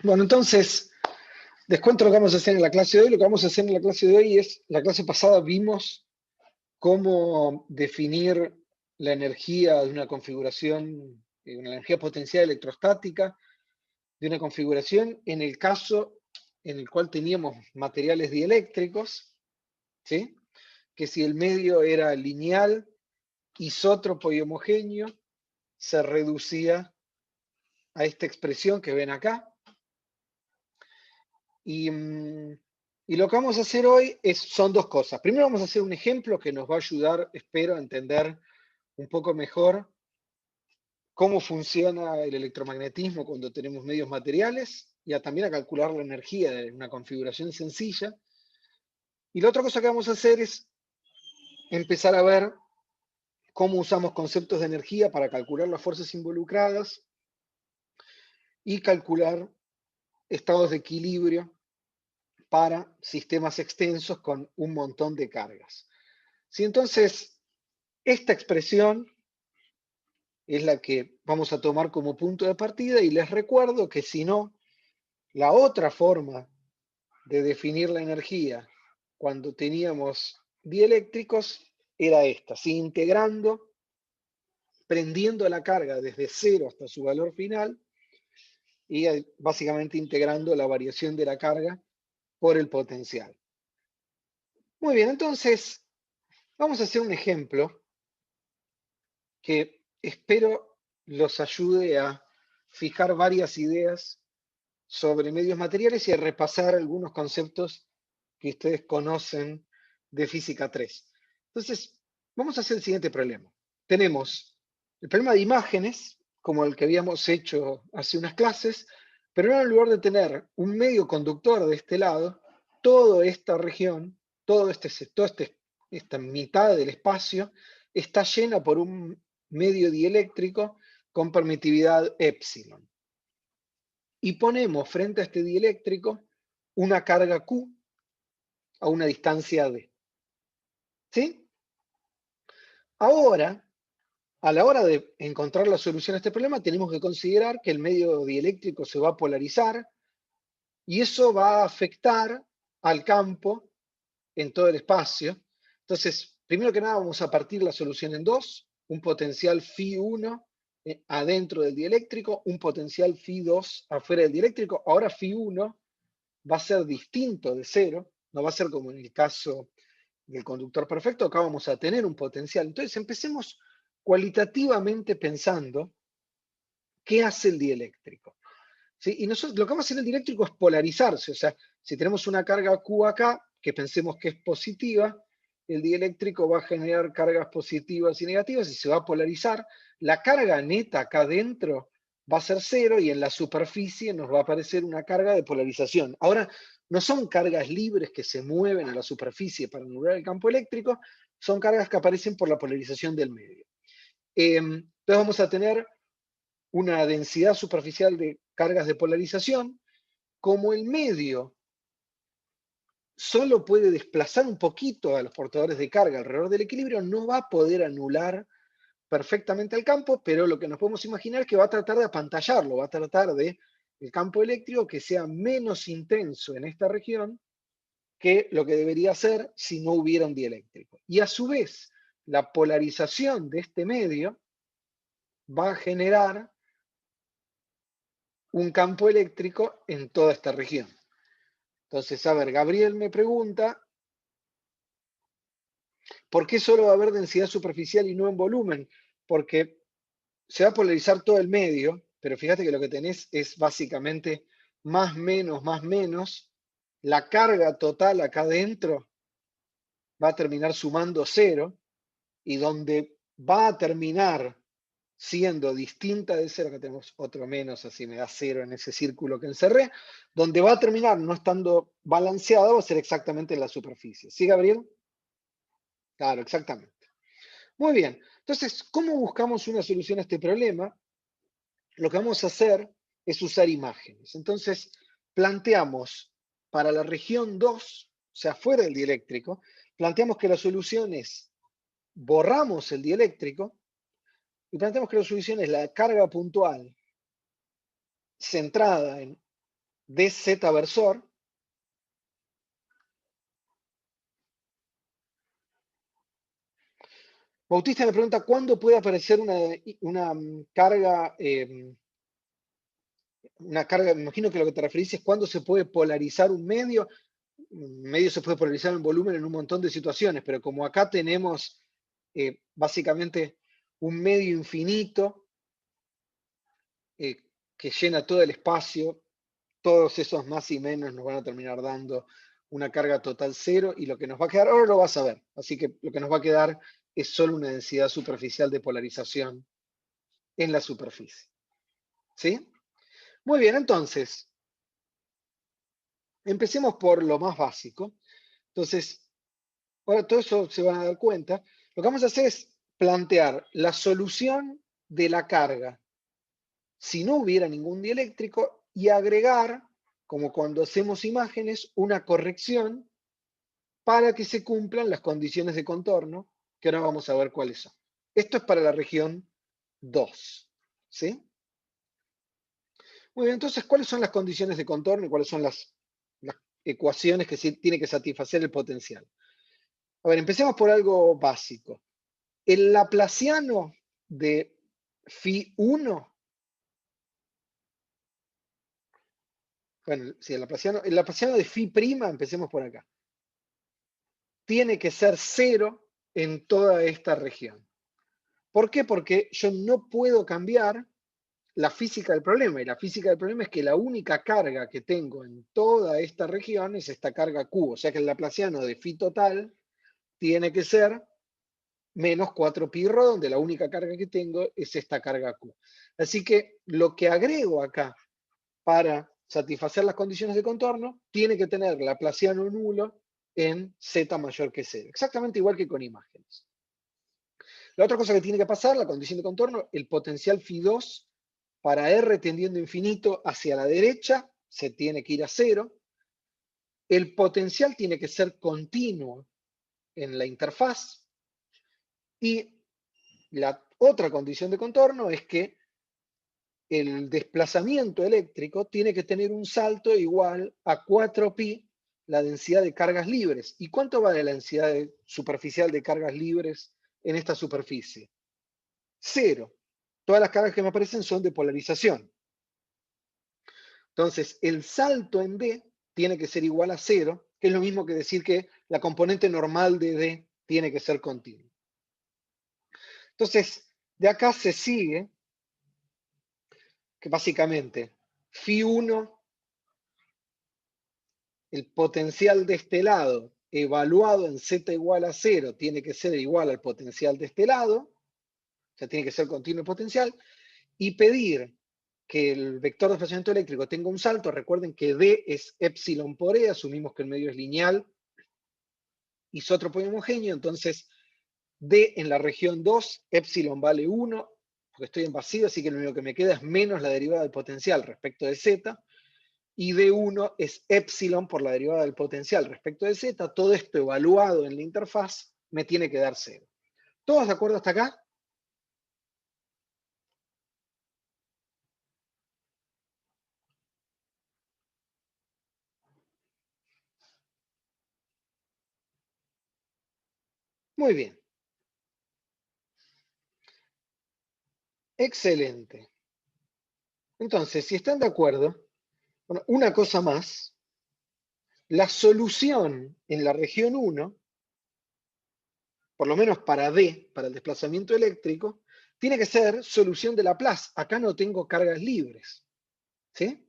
Bueno, entonces, les cuento lo que vamos a hacer en la clase de hoy. Lo que vamos a hacer en la clase de hoy es, la clase pasada vimos cómo definir la energía de una configuración, una energía potencial electrostática de una configuración en el caso en el cual teníamos materiales dieléctricos, ¿sí? Que si el medio era lineal, isótropo y homogéneo, se reducía a esta expresión que ven acá. Y, y lo que vamos a hacer hoy son dos cosas. Primero vamos a hacer un ejemplo que nos va a ayudar, espero, a entender un poco mejor cómo funciona el electromagnetismo cuando tenemos medios materiales y también a calcular la energía de una configuración sencilla. Y la otra cosa que vamos a hacer es empezar a ver cómo usamos conceptos de energía para calcular las fuerzas involucradas y calcular estados de equilibrio para sistemas extensos con un montón de cargas. Si entonces esta expresión es la que vamos a tomar como punto de partida y les recuerdo que si no, la otra forma de definir la energía cuando teníamos dieléctricos era esta, ¿sí? Integrando, prendiendo la carga desde cero hasta su valor final y básicamente integrando la variación de la carga por el potencial. Muy bien, entonces vamos a hacer un ejemplo que espero los ayude a fijar varias ideas sobre medios materiales y a repasar algunos conceptos que ustedes conocen de física 3. Entonces, vamos a hacer el siguiente problema. Tenemos el problema de imágenes, como el que habíamos hecho hace unas clases, pero ahora en lugar de tener un medio conductor de este lado, toda esta región, esta mitad del espacio, está llena por un medio dieléctrico con permitividad epsilon. Y ponemos frente a este dieléctrico una carga Q a una distancia D. ¿Sí? Ahora, a la hora de encontrar la solución a este problema, tenemos que considerar que el medio dieléctrico se va a polarizar y eso va a afectar al campo en todo el espacio. Entonces, primero que nada, vamos a partir la solución en dos: un potencial Φ1 adentro del dieléctrico, un potencial Φ2 afuera del dieléctrico. Ahora Φ1 va a ser distinto de cero, no va a ser como en el caso del conductor perfecto, acá vamos a tener un potencial. Entonces empecemos cualitativamente pensando qué hace el dieléctrico. ¿Sí? Y nosotros, lo que vamos a hacer el dieléctrico es polarizarse, o sea, si tenemos una carga Q acá, que pensemos que es positiva, el dieléctrico va a generar cargas positivas y negativas y se va a polarizar. La carga neta acá adentro va a ser cero y en la superficie nos va a aparecer una carga de polarización. Ahora, no son cargas libres que se mueven a la superficie para anular el campo eléctrico, son cargas que aparecen por la polarización del medio. Entonces vamos a tener una densidad superficial de cargas de polarización. Como el medio solo puede desplazar un poquito a los portadores de carga alrededor del equilibrio, no va a poder anular perfectamente el campo, pero lo que nos podemos imaginar es que va a tratar de apantallarlo, va a tratar de el campo eléctrico que sea menos intenso en esta región que lo que debería ser si no hubiera un dieléctrico. Y a su vez, la polarización de este medio va a generar un campo eléctrico en toda esta región. Entonces, a ver, Gabriel me pregunta, ¿por qué solo va a haber densidad superficial y no en volumen? Porque se va a polarizar todo el medio, pero fíjate que lo que tenés es básicamente más menos. La carga total acá adentro va a terminar sumando cero y donde va a terminar siendo distinta de cero, que tenemos otro menos, así me da cero en ese círculo que encerré, donde va a terminar no estando balanceada va a ser exactamente en la superficie. ¿Sí, Gabriel? Claro, exactamente. Muy bien. Entonces, ¿cómo buscamos una solución a este problema? Lo que vamos a hacer es usar imágenes. Entonces, planteamos para la región 2, o sea, fuera del dieléctrico, planteamos que la solución es borramos el dieléctrico y planteamos que la solución es la carga puntual centrada en dz versor. Bautista me pregunta cuándo puede aparecer una carga, me imagino que lo que te referís es cuándo se puede polarizar un medio. Un medio se puede polarizar en volumen en un montón de situaciones, pero como acá tenemos básicamente un medio infinito que llena todo el espacio, todos esos más y menos nos van a terminar dando una carga total cero, y lo que nos va a quedar, ahora lo vas a ver, así que lo que nos va a quedar es solo una densidad superficial de polarización en la superficie. ¿Sí? Muy bien, entonces, empecemos por lo más básico. Entonces, ahora todo eso se van a dar cuenta. Lo que vamos a hacer es plantear la solución de la carga si no hubiera ningún dieléctrico y agregar, como cuando hacemos imágenes, una corrección para que se cumplan las condiciones de contorno, que ahora vamos a ver cuáles son. Esto es para la región 2. ¿Sí? Muy bien, entonces, ¿cuáles son las condiciones de contorno y cuáles son las ecuaciones que tiene que satisfacer el potencial? A ver, empecemos por algo básico. El laplaciano de Φ1, bueno, sí, el laplaciano de Φ', empecemos por acá, tiene que ser 0 en toda esta región. ¿Por qué? Porque yo no puedo cambiar la física del problema, y la física del problema es que la única carga que tengo en toda esta región es esta carga Q, o sea que el laplaciano de Φ total tiene que ser menos 4πr, donde la única carga que tengo es esta carga Q. Así que lo que agrego acá para satisfacer las condiciones de contorno tiene que tener laplaciano nulo en z mayor que 0, exactamente igual que con imágenes. La otra cosa que tiene que pasar, la condición de contorno, el potencial Φ2 para R tendiendo infinito hacia la derecha se tiene que ir a 0. El potencial tiene que ser continuo en la interfaz. Y la otra condición de contorno es que el desplazamiento eléctrico tiene que tener un salto igual a 4π la densidad de cargas libres. ¿Y cuánto vale la densidad superficial de cargas libres en esta superficie? 0. Todas las cargas que me aparecen son de polarización. Entonces, el salto en D tiene que ser igual a 0, que es lo mismo que decir que la componente normal de D tiene que ser continua. Entonces, de acá se sigue que básicamente Φ1, el potencial de este lado evaluado en z igual a 0 tiene que ser igual al potencial de este lado, o sea, tiene que ser continuo el potencial, y pedir que el vector de desplazamiento eléctrico tenga un salto. Recuerden que D es epsilon por E, asumimos que el medio es lineal, isótropo y homogéneo, entonces D en la región 2, epsilon vale 1, porque estoy en vacío, así que lo único que me queda es menos la derivada del potencial respecto de z, y D1 es epsilon por la derivada del potencial respecto de z. Todo esto evaluado en la interfaz me tiene que dar 0. ¿Todos de acuerdo hasta acá? Muy bien. Excelente. Entonces, si están de acuerdo, bueno, una cosa más, la solución en la región 1, por lo menos para D, para el desplazamiento eléctrico, tiene que ser solución de Laplace. Acá no tengo cargas libres. ¿Sí?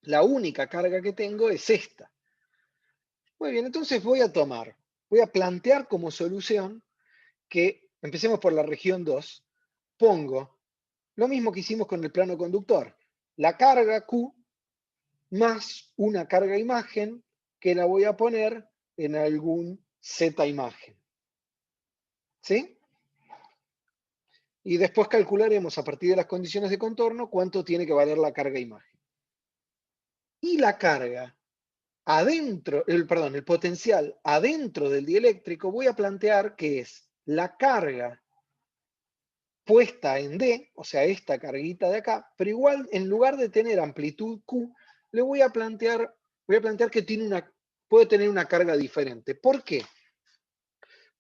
La única carga que tengo es esta. Muy bien, entonces voy a plantear como solución que, empecemos por la región 2, pongo lo mismo que hicimos con el plano conductor, la carga Q más una carga imagen que la voy a poner en algún Z imagen. ¿Sí? Y después calcularemos a partir de las condiciones de contorno cuánto tiene que valer la carga imagen. Y la carga adentro, el potencial adentro del dieléctrico, voy a plantear que es la carga puesta en D, o sea, esta carguita de acá, pero igual en lugar de tener amplitud Q, le voy a plantear que puede tener una carga diferente. ¿Por qué?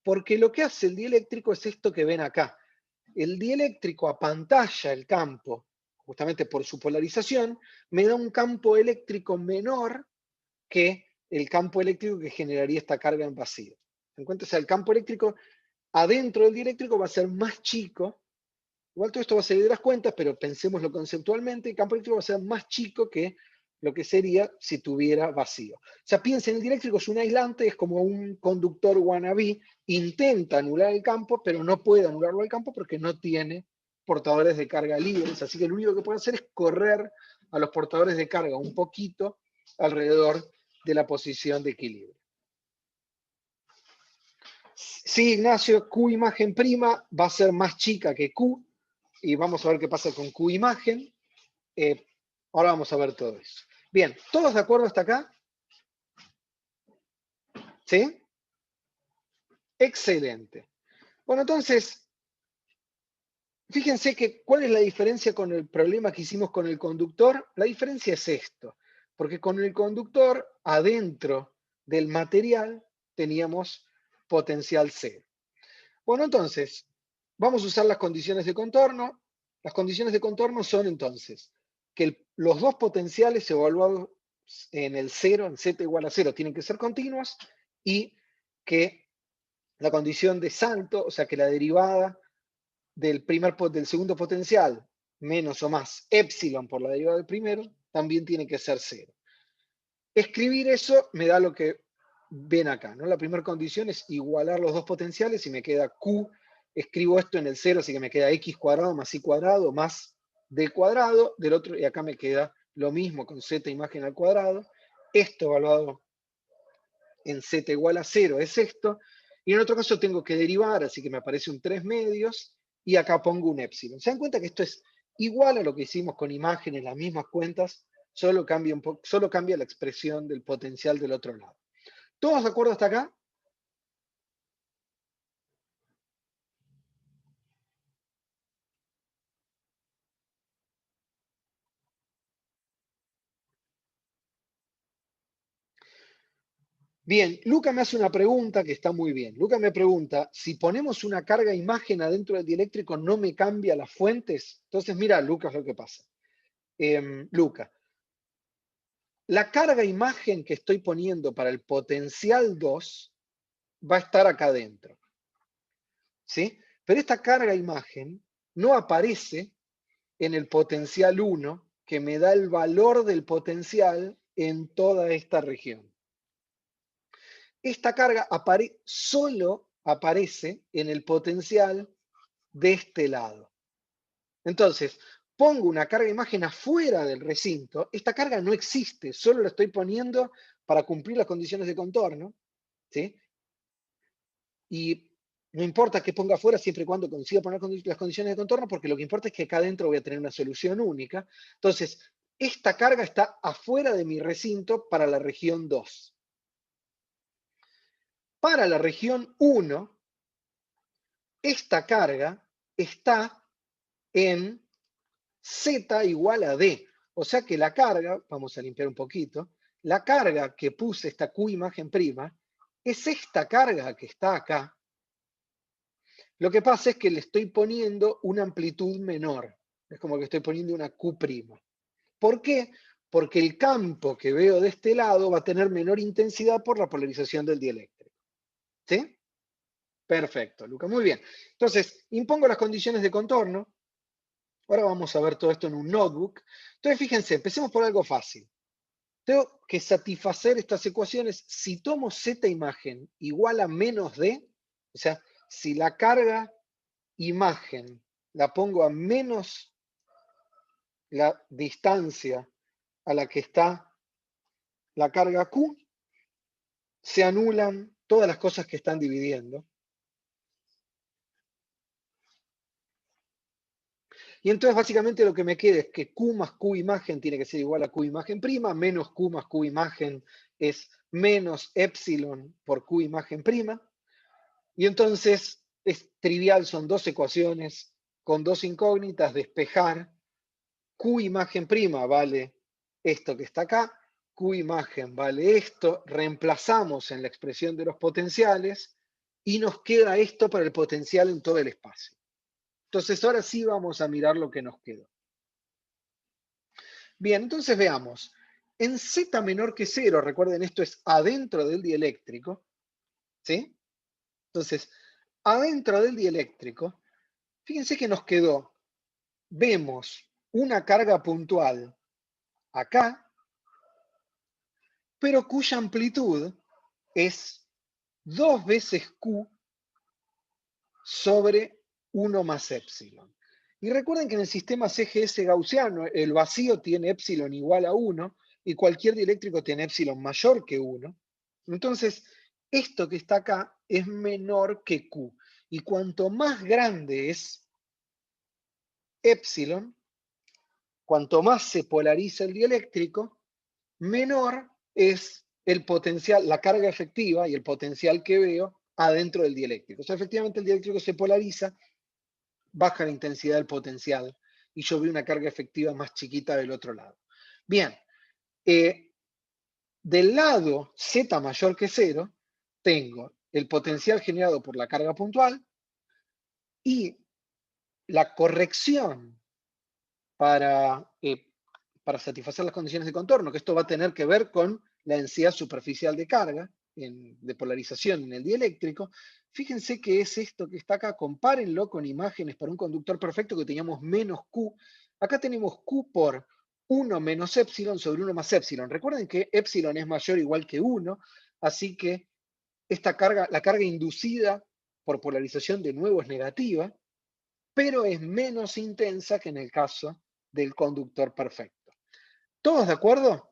Porque lo que hace el dieléctrico es esto que ven acá. El dieléctrico apantalla el campo, justamente por su polarización, me da un campo eléctrico menor que el campo eléctrico que generaría esta carga en vacío. ¿Se encuentra? O sea, el campo eléctrico adentro del dieléctrico va a ser más chico. Igual todo esto va a salir de las cuentas, pero pensémoslo conceptualmente, el campo eléctrico va a ser más chico que lo que sería si tuviera vacío. O sea, piensen, el dieléctrico es un aislante, es como un conductor wannabe, intenta anular el campo, pero no puede anularlo al campo porque no tiene portadores de carga libres, así que lo único que puede hacer es correr a los portadores de carga un poquito alrededor de la posición de equilibrio. Sí, Ignacio, Q imagen prima va a ser más chica que Q, y vamos a ver qué pasa con Q imagen. Ahora vamos a ver todo eso. Bien, ¿todos de acuerdo hasta acá? ¿Sí? Excelente. Bueno, entonces, fíjense que cuál es la diferencia con el problema que hicimos con el conductor. La diferencia es esto, porque con el conductor adentro del material teníamos potencial cero. Bueno, entonces, vamos a usar las condiciones de contorno. Las condiciones de contorno son entonces que los dos potenciales evaluados en el cero, en z igual a 0, tienen que ser continuos, y que la condición de salto, o sea que la derivada del segundo potencial menos o más epsilon por la derivada del primero, también tiene que ser 0. Escribir eso me da lo que ven acá, ¿no? La primera condición es igualar los dos potenciales y me queda Q. Escribo esto en el 0, así que me queda x cuadrado más y cuadrado más d cuadrado del otro, y acá me queda lo mismo con z imagen al cuadrado. Esto evaluado en z igual a 0 es esto, y en otro caso tengo que derivar, así que me aparece un 3 medios, y acá pongo un epsilon. ¿Se dan cuenta que esto es igual a lo que hicimos con imágenes, las mismas cuentas, solo cambia la expresión del potencial del otro lado? ¿Todos de acuerdo hasta acá? Bien, Luca me hace una pregunta que está muy bien. Luca me pregunta, si ponemos una carga imagen adentro del dieléctrico, ¿no me cambia las fuentes? Entonces, mira, Luca, es lo que pasa. Luca, la carga imagen que estoy poniendo para el potencial 2 va a estar acá adentro, ¿sí? Pero esta carga imagen no aparece en el potencial 1, que me da el valor del potencial en toda esta región. Esta carga solo aparece en el potencial de este lado. Entonces, pongo una carga imagen afuera del recinto, esta carga no existe, solo la estoy poniendo para cumplir las condiciones de contorno, ¿sí? Y no importa que ponga afuera siempre y cuando consiga poner las condiciones de contorno, porque lo que importa es que acá adentro voy a tener una solución única. Entonces, esta carga está afuera de mi recinto para la región 2. Para la región 1, esta carga está en Z igual a D. O sea que la carga, vamos a limpiar un poquito, la carga que puse, esta Q imagen prima, es esta carga que está acá. Lo que pasa es que le estoy poniendo una amplitud menor. Es como que estoy poniendo una Q prima. ¿Por qué? Porque el campo que veo de este lado va a tener menor intensidad por la polarización del dieléctrico. ¿Sí? Perfecto, Luca. Muy bien. Entonces, impongo las condiciones de contorno. Ahora vamos a ver todo esto en un notebook. Entonces, fíjense, empecemos por algo fácil. Tengo que satisfacer estas ecuaciones. Si tomo Z imagen igual a menos D, o sea, si la carga imagen la pongo a menos la distancia a la que está la carga Q, se anulan todas las cosas que están dividiendo. Y entonces básicamente lo que me queda es que Q más Q imagen tiene que ser igual a Q imagen prima, menos Q más Q imagen es menos epsilon por Q imagen prima. Y entonces es trivial, son dos ecuaciones con dos incógnitas, despejar. Q imagen prima vale esto que está acá, Q imagen vale esto, reemplazamos en la expresión de los potenciales y nos queda esto para el potencial en todo el espacio. Entonces ahora sí vamos a mirar lo que nos quedó. Bien, entonces veamos. En Z menor que 0, recuerden esto es adentro del dieléctrico, ¿sí? Entonces, adentro del dieléctrico, fíjense que nos quedó, vemos una carga puntual acá, pero cuya amplitud es 2 veces Q sobre 1 más epsilon. Y recuerden que en el sistema CGS gaussiano el vacío tiene epsilon igual a 1 y cualquier dieléctrico tiene epsilon mayor que 1. Entonces, esto que está acá es menor que Q. Y cuanto más grande es epsilon, cuanto más se polariza el dieléctrico, menor es el potencial, la carga efectiva y el potencial que veo adentro del dieléctrico. O sea, efectivamente el dieléctrico se polariza, baja la intensidad del potencial y yo veo una carga efectiva más chiquita del otro lado. Bien, del lado Z mayor que 0, tengo el potencial generado por la carga puntual y la corrección para satisfacer las condiciones de contorno, que esto va a tener que ver con la densidad superficial de carga, de polarización en el dieléctrico. Fíjense que es esto que está acá, compárenlo con imágenes para un conductor perfecto que teníamos menos Q. Acá tenemos Q por 1 menos epsilon sobre 1 más epsilon. Recuerden que epsilon es mayor o igual que 1, así que esta carga, la carga inducida por polarización de nuevo es negativa, pero es menos intensa que en el caso del conductor perfecto. ¿Todos de acuerdo?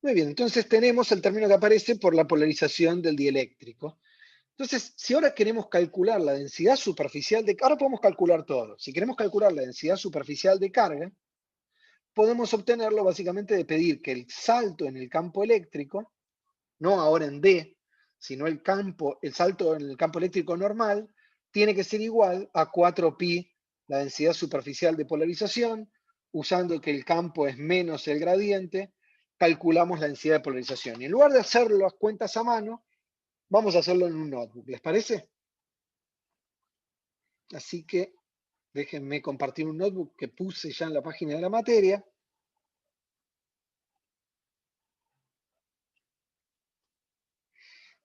Muy bien, entonces tenemos el término que aparece por la polarización del dieléctrico. Entonces, si ahora queremos calcular la densidad superficial de carga, ahora podemos calcular todo. Si queremos calcular la densidad superficial de carga, podemos obtenerlo básicamente de pedir que el salto en el campo eléctrico, no ahora en D, sino el salto en el campo eléctrico normal, tiene que ser igual a 4pi la densidad superficial de polarización, usando que el campo es menos el gradiente, calculamos la densidad de polarización. Y en lugar de hacer las cuentas a mano, vamos a hacerlo en un notebook. ¿Les parece? Así que déjenme compartir un notebook que puse ya en la página de la materia.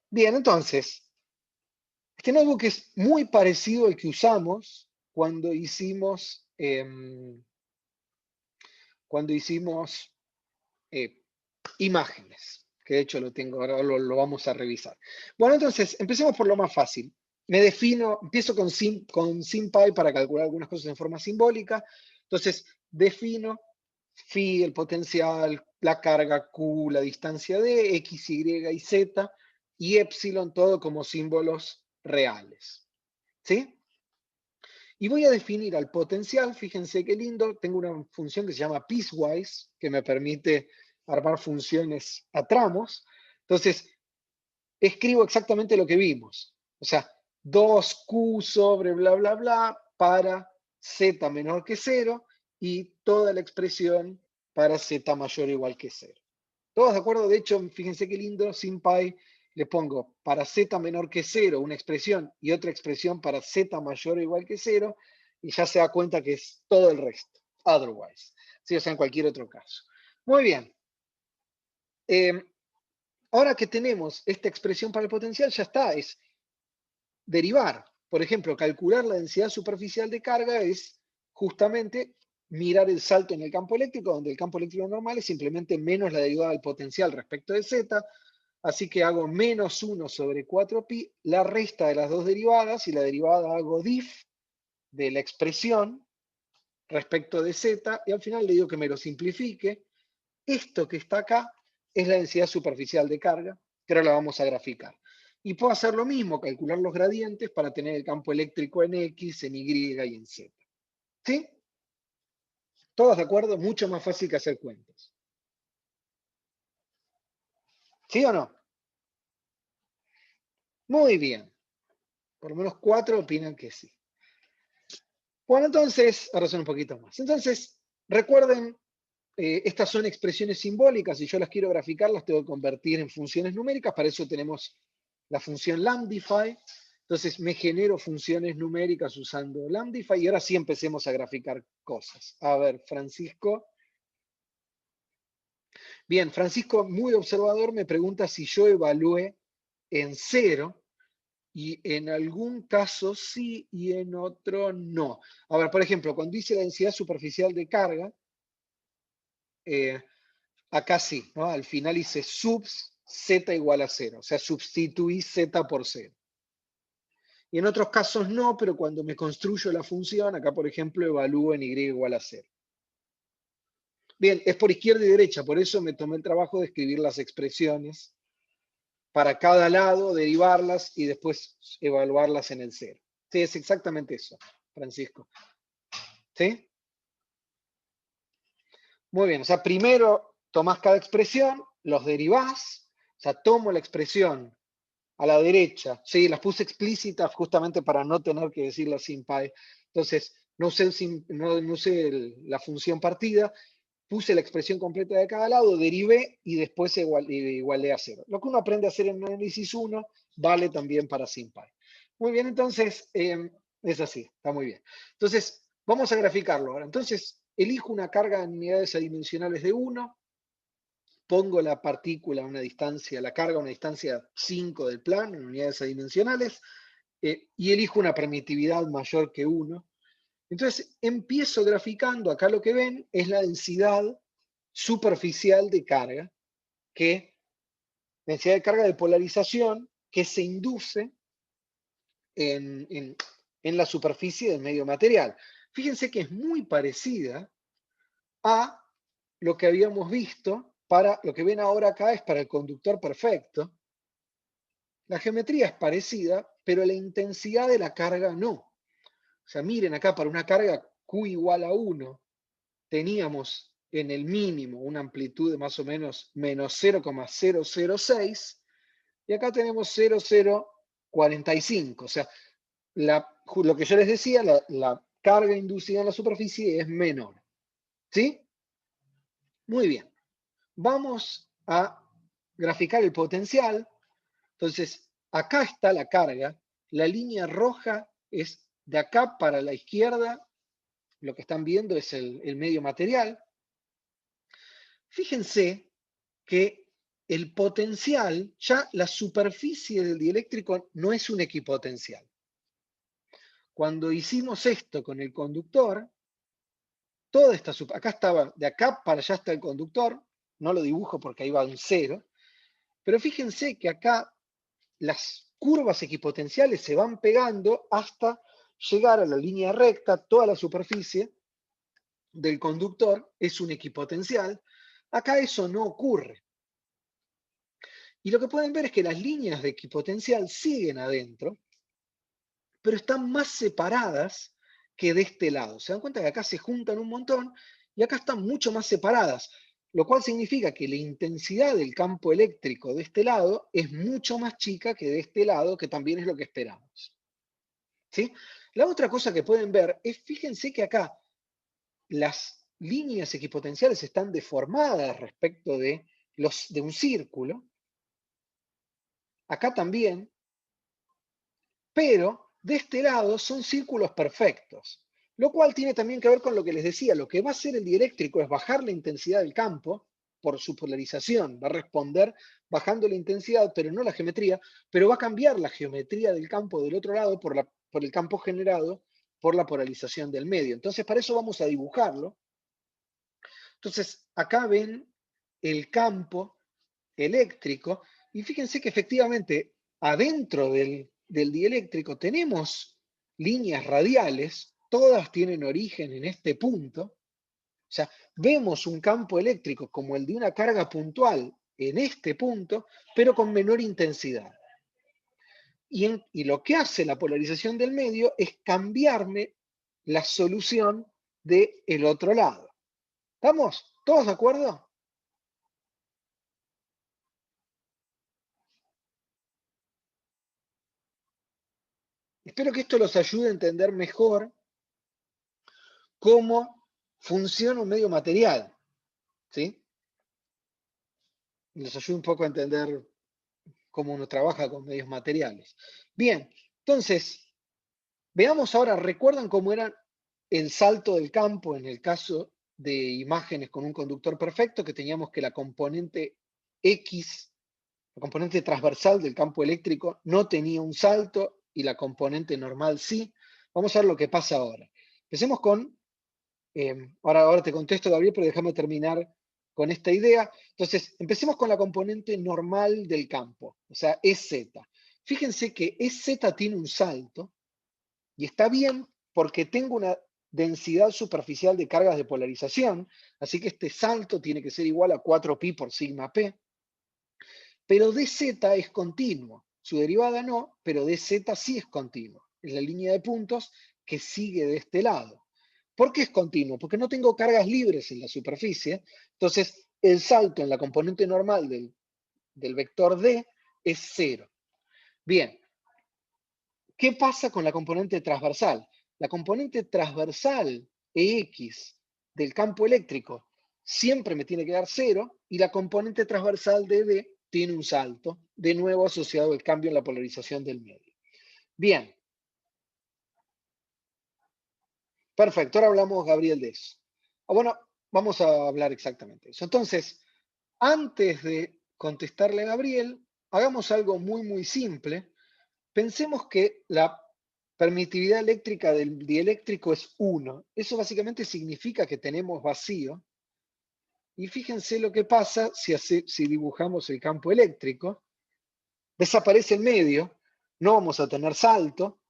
Bien, entonces, este notebook es muy parecido al que usamos cuando hicimos imágenes, que de hecho lo tengo, ahora lo vamos a revisar. Bueno, entonces, empecemos por lo más fácil. Empiezo con SymPy para calcular algunas cosas en forma simbólica. Entonces, defino phi, el potencial, la carga Q, la distancia D, X, Y y Z, y epsilon, todo como símbolos reales. ¿Sí? Y voy a definir al potencial, fíjense qué lindo, tengo una función que se llama piecewise, que me permite armar funciones a tramos. Entonces, escribo exactamente lo que vimos. O sea, 2Q sobre bla, bla, bla para Z menor que 0 y toda la expresión para Z mayor o igual que 0. ¿Todos de acuerdo? De hecho, fíjense qué lindo, SymPy le pongo para Z menor que 0 una expresión y otra expresión para Z mayor o igual que 0 y ya se da cuenta que es todo el resto, otherwise, ¿sí? O sea, en cualquier otro caso. Muy bien. Ahora que tenemos esta expresión para el potencial, ya está, es derivar. Por ejemplo, calcular la densidad superficial de carga es justamente mirar el salto en el campo eléctrico, donde el campo eléctrico normal es simplemente menos la derivada del potencial respecto de Z, así que hago menos 1 sobre 4pi, la resta de las dos derivadas, y la derivada hago diff de la expresión respecto de Z, y al final le digo que me lo simplifique. Esto que está acá es la densidad superficial de carga, que ahora la vamos a graficar. Y puedo hacer lo mismo, calcular los gradientes para tener el campo eléctrico en X, en Y y en Z. ¿Sí? ¿Todos de acuerdo? Mucho más fácil que hacer cuentas. ¿Sí o no? Muy bien. Por lo menos 4 opinan que sí. Bueno, entonces, ahora son un poquito más. Entonces, recuerden, estas son expresiones simbólicas. Si yo las quiero graficar, las tengo que convertir en funciones numéricas. Para eso tenemos la función lambdify. Entonces, me genero funciones numéricas usando lambdify. Y ahora sí empecemos a graficar cosas. A ver, Francisco. Bien, Francisco, muy observador, me pregunta si yo evalué en 0. Y en algún caso sí y en otro no. A ver, por ejemplo, cuando dice la densidad superficial de carga, acá sí, ¿no? Al final hice subs z igual a 0, o sea, sustituí z por 0. Y en otros casos no, pero cuando me construyo la función, acá por ejemplo evalúo en y igual a 0. Bien, es por izquierda y derecha, por eso me tomé el trabajo de escribir las expresiones para cada lado, derivarlas y después evaluarlas en el 0. Sí, es exactamente eso, Francisco. ¿Sí? Muy bien, o sea, primero tomás cada expresión, los derivás, o sea, tomo la expresión a la derecha, sí, las puse explícitas justamente para no tener que decirlas sin pi. Entonces, no usé la función partida, puse la expresión completa de cada lado, derivé y después igualé a 0. Lo que uno aprende a hacer en análisis 1 vale también para sin pi. Muy bien, entonces, es así, está muy bien. Entonces, vamos a graficarlo ahora. Entonces, elijo una carga en unidades adimensionales de 1, pongo la partícula a una distancia, la carga a una distancia 5 del plano, en unidades adimensionales, y elijo una permitividad mayor que 1. Entonces empiezo graficando, acá lo que ven es la densidad superficial de carga, densidad de carga de polarización que se induce en la superficie del medio material. Fíjense que es muy parecida a lo que habíamos visto para, lo que ven ahora acá es para el conductor perfecto. La geometría es parecida, pero la intensidad de la carga no. O sea, miren acá, para una carga Q igual a 1, teníamos en el mínimo una amplitud de más o menos menos 0,006, y acá tenemos 0,045. O sea, lo que yo les decía, la carga inducida en la superficie es menor. ¿Sí? Muy bien. Vamos a graficar el potencial. Entonces, acá está la carga. La línea roja es de acá para la izquierda. Lo que están viendo es el medio material. Fíjense que el potencial, ya la superficie del dieléctrico no es un equipotencial. Cuando hicimos esto con el conductor, acá estaba, de acá para allá está el conductor, no lo dibujo porque ahí va un 0, pero fíjense que acá las curvas equipotenciales se van pegando hasta llegar a la línea recta. Toda la superficie del conductor es un equipotencial. Acá eso no ocurre. Y lo que pueden ver es que las líneas de equipotencial siguen adentro, pero están más separadas que de este lado. Se dan cuenta que acá se juntan un montón y acá están mucho más separadas, lo cual significa que la intensidad del campo eléctrico de este lado es mucho más chica que de este lado, que también es lo que esperamos. ¿Sí? La otra cosa que pueden ver es, fíjense que acá las líneas equipotenciales están deformadas respecto de un círculo. Acá también, pero de este lado son círculos perfectos, lo cual tiene también que ver con lo que les decía. Lo que va a hacer el dieléctrico es bajar la intensidad del campo por su polarización, va a responder bajando la intensidad, pero no la geometría, pero va a cambiar la geometría del campo del otro lado por el campo generado por la polarización del medio. Entonces, para eso vamos a dibujarlo. Entonces, acá ven el campo eléctrico, y fíjense que efectivamente adentro del dieléctrico tenemos líneas radiales, todas tienen origen en este punto. O sea, vemos un campo eléctrico como el de una carga puntual en este punto, pero con menor intensidad. Y lo que hace la polarización del medio es cambiarme la solución del otro lado. ¿Estamos todos de acuerdo? Espero que esto los ayude a entender mejor cómo funciona un medio material, ¿sí? Les ayude un poco a entender cómo uno trabaja con medios materiales. Bien, entonces, veamos ahora, ¿recuerdan cómo era el salto del campo en el caso de imágenes con un conductor perfecto? Que teníamos que la componente X, la componente transversal del campo eléctrico, no tenía un salto y la componente normal sí. Vamos a ver lo que pasa ahora. Empecemos con, ahora te contesto, Gabriel, pero déjame terminar con esta idea. Entonces, empecemos con la componente normal del campo, o sea, EZ. Fíjense que EZ tiene un salto, y está bien porque tengo una densidad superficial de cargas de polarización, así que este salto tiene que ser igual a 4pi por sigma p, pero dz es continuo, su derivada no, pero dz sí es continuo, es la línea de puntos que sigue de este lado. ¿Por qué es continuo? Porque no tengo cargas libres en la superficie, entonces el salto en la componente normal del vector d es 0. Bien, ¿qué pasa con la componente transversal? La componente transversal EX del campo eléctrico siempre me tiene que dar 0 y la componente transversal de D tiene un salto, de nuevo asociado al cambio en la polarización del medio. Bien. Perfecto, ahora hablamos, Gabriel, de eso. Bueno, vamos a hablar exactamente de eso. Entonces, antes de contestarle a Gabriel, hagamos algo muy simple. Pensemos que la permitividad eléctrica del dieléctrico es 1. Eso básicamente significa que tenemos vacío. Y fíjense lo que pasa si dibujamos el campo eléctrico. Desaparece el medio, no vamos a tener salto,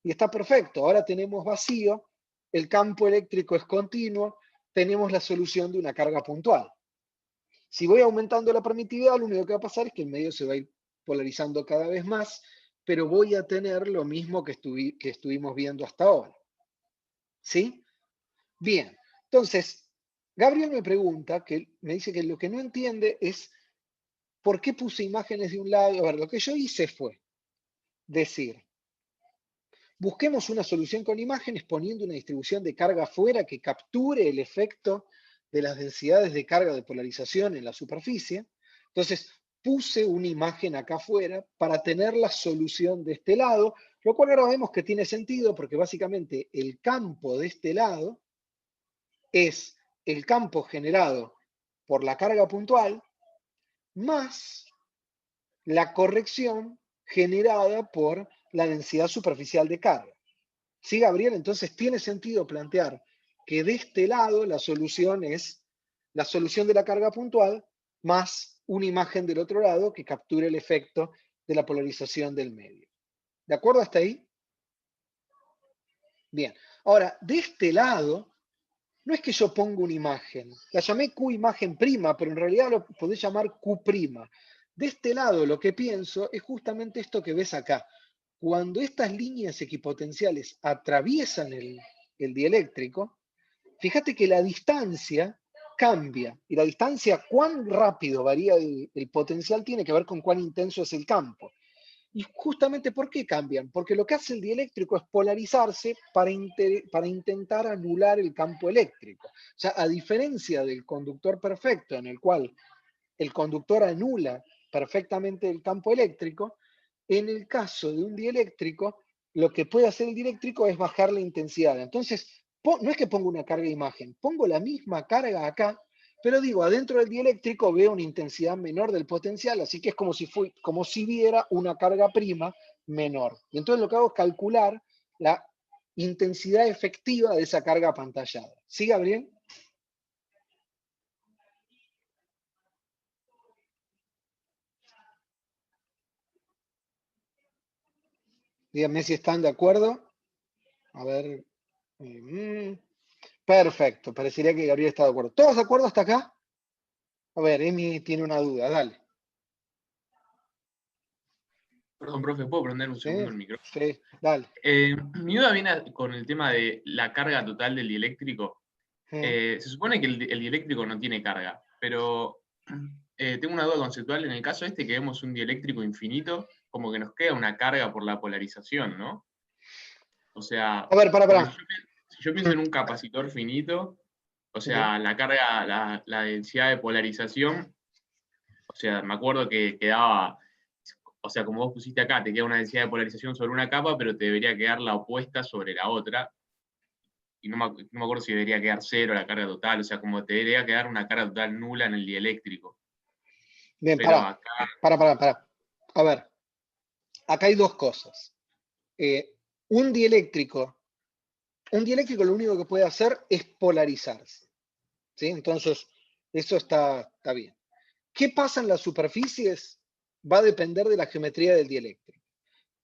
y está perfecto. Ahora tenemos vacío, el campo eléctrico es continuo, tenemos la solución de una carga puntual. Si voy aumentando la permitividad, lo único que va a pasar es que el medio se va a ir polarizando cada vez más, pero voy a tener lo mismo que estuvimos viendo hasta ahora. ¿Sí? Bien, entonces, Gabriel me pregunta, me dice que lo que no entiende es por qué puse imágenes de un lado. A ver, lo que yo hice fue decir, busquemos una solución con imágenes poniendo una distribución de carga afuera que capture el efecto de las densidades de carga de polarización en la superficie. Entonces, puse una imagen acá afuera para tener la solución de este lado, lo cual ahora vemos que tiene sentido porque básicamente el campo de este lado es el campo generado por la carga puntual más la corrección generada por la densidad superficial de carga. ¿Sí, Gabriel? Entonces tiene sentido plantear que de este lado la solución es la solución de la carga puntual más una imagen del otro lado que capture el efecto de la polarización del medio. ¿De acuerdo hasta ahí? Bien. Ahora, de este lado, no es que yo ponga una imagen, la llamé Q imagen prima, pero en realidad lo podés llamar Q prima. De este lado lo que pienso es justamente esto que ves acá. Cuando estas líneas equipotenciales atraviesan el dieléctrico, fíjate que la distancia cambia, y la distancia, cuán rápido varía el potencial, tiene que ver con cuán intenso es el campo. Y justamente, ¿por qué cambian? Porque lo que hace el dieléctrico es polarizarse para intentar anular el campo eléctrico. O sea, a diferencia del conductor perfecto, en el cual el conductor anula perfectamente el campo eléctrico, en el caso de un dieléctrico, lo que puede hacer el dieléctrico es bajar la intensidad. Entonces, no es que pongo una carga de imagen, pongo la misma carga acá, pero digo, adentro del dieléctrico veo una intensidad menor del potencial, así que es como si viera una carga prima menor. Y entonces lo que hago es calcular la intensidad efectiva de esa carga apantallada. ¿Sí, Gabriel? Díganme si están de acuerdo. A ver. Perfecto, parecería que Gabriel está de acuerdo. ¿Todos de acuerdo hasta acá? A ver, Emi tiene una duda, dale. Perdón, profe, ¿puedo prender un segundo ¿Sí? el micrófono? Sí, dale. Mi duda viene con el tema de la carga total del dieléctrico. Mm. Se supone que el dieléctrico no tiene carga, pero tengo una duda conceptual. En el caso este que vemos un dieléctrico infinito, como que nos queda una carga por la polarización, ¿no? O sea, A ver, porque para. si yo pienso en un capacitor finito, o Ujú. sea, la carga, la densidad de polarización, o sea, me acuerdo que quedaba, o sea, como vos pusiste acá, te queda una densidad de polarización sobre una capa, pero te debería quedar la opuesta sobre la otra. Y no me acuerdo si debería quedar cero la carga total, o sea, como te debería quedar una carga total nula en el dieléctrico. Bien, Pero acá, para. A ver, acá hay dos cosas. Eh, un dieléctrico, lo único que puede hacer es polarizarse. ¿Sí? Entonces, eso está bien. ¿Qué pasa en las superficies? Va a depender de la geometría del dieléctrico.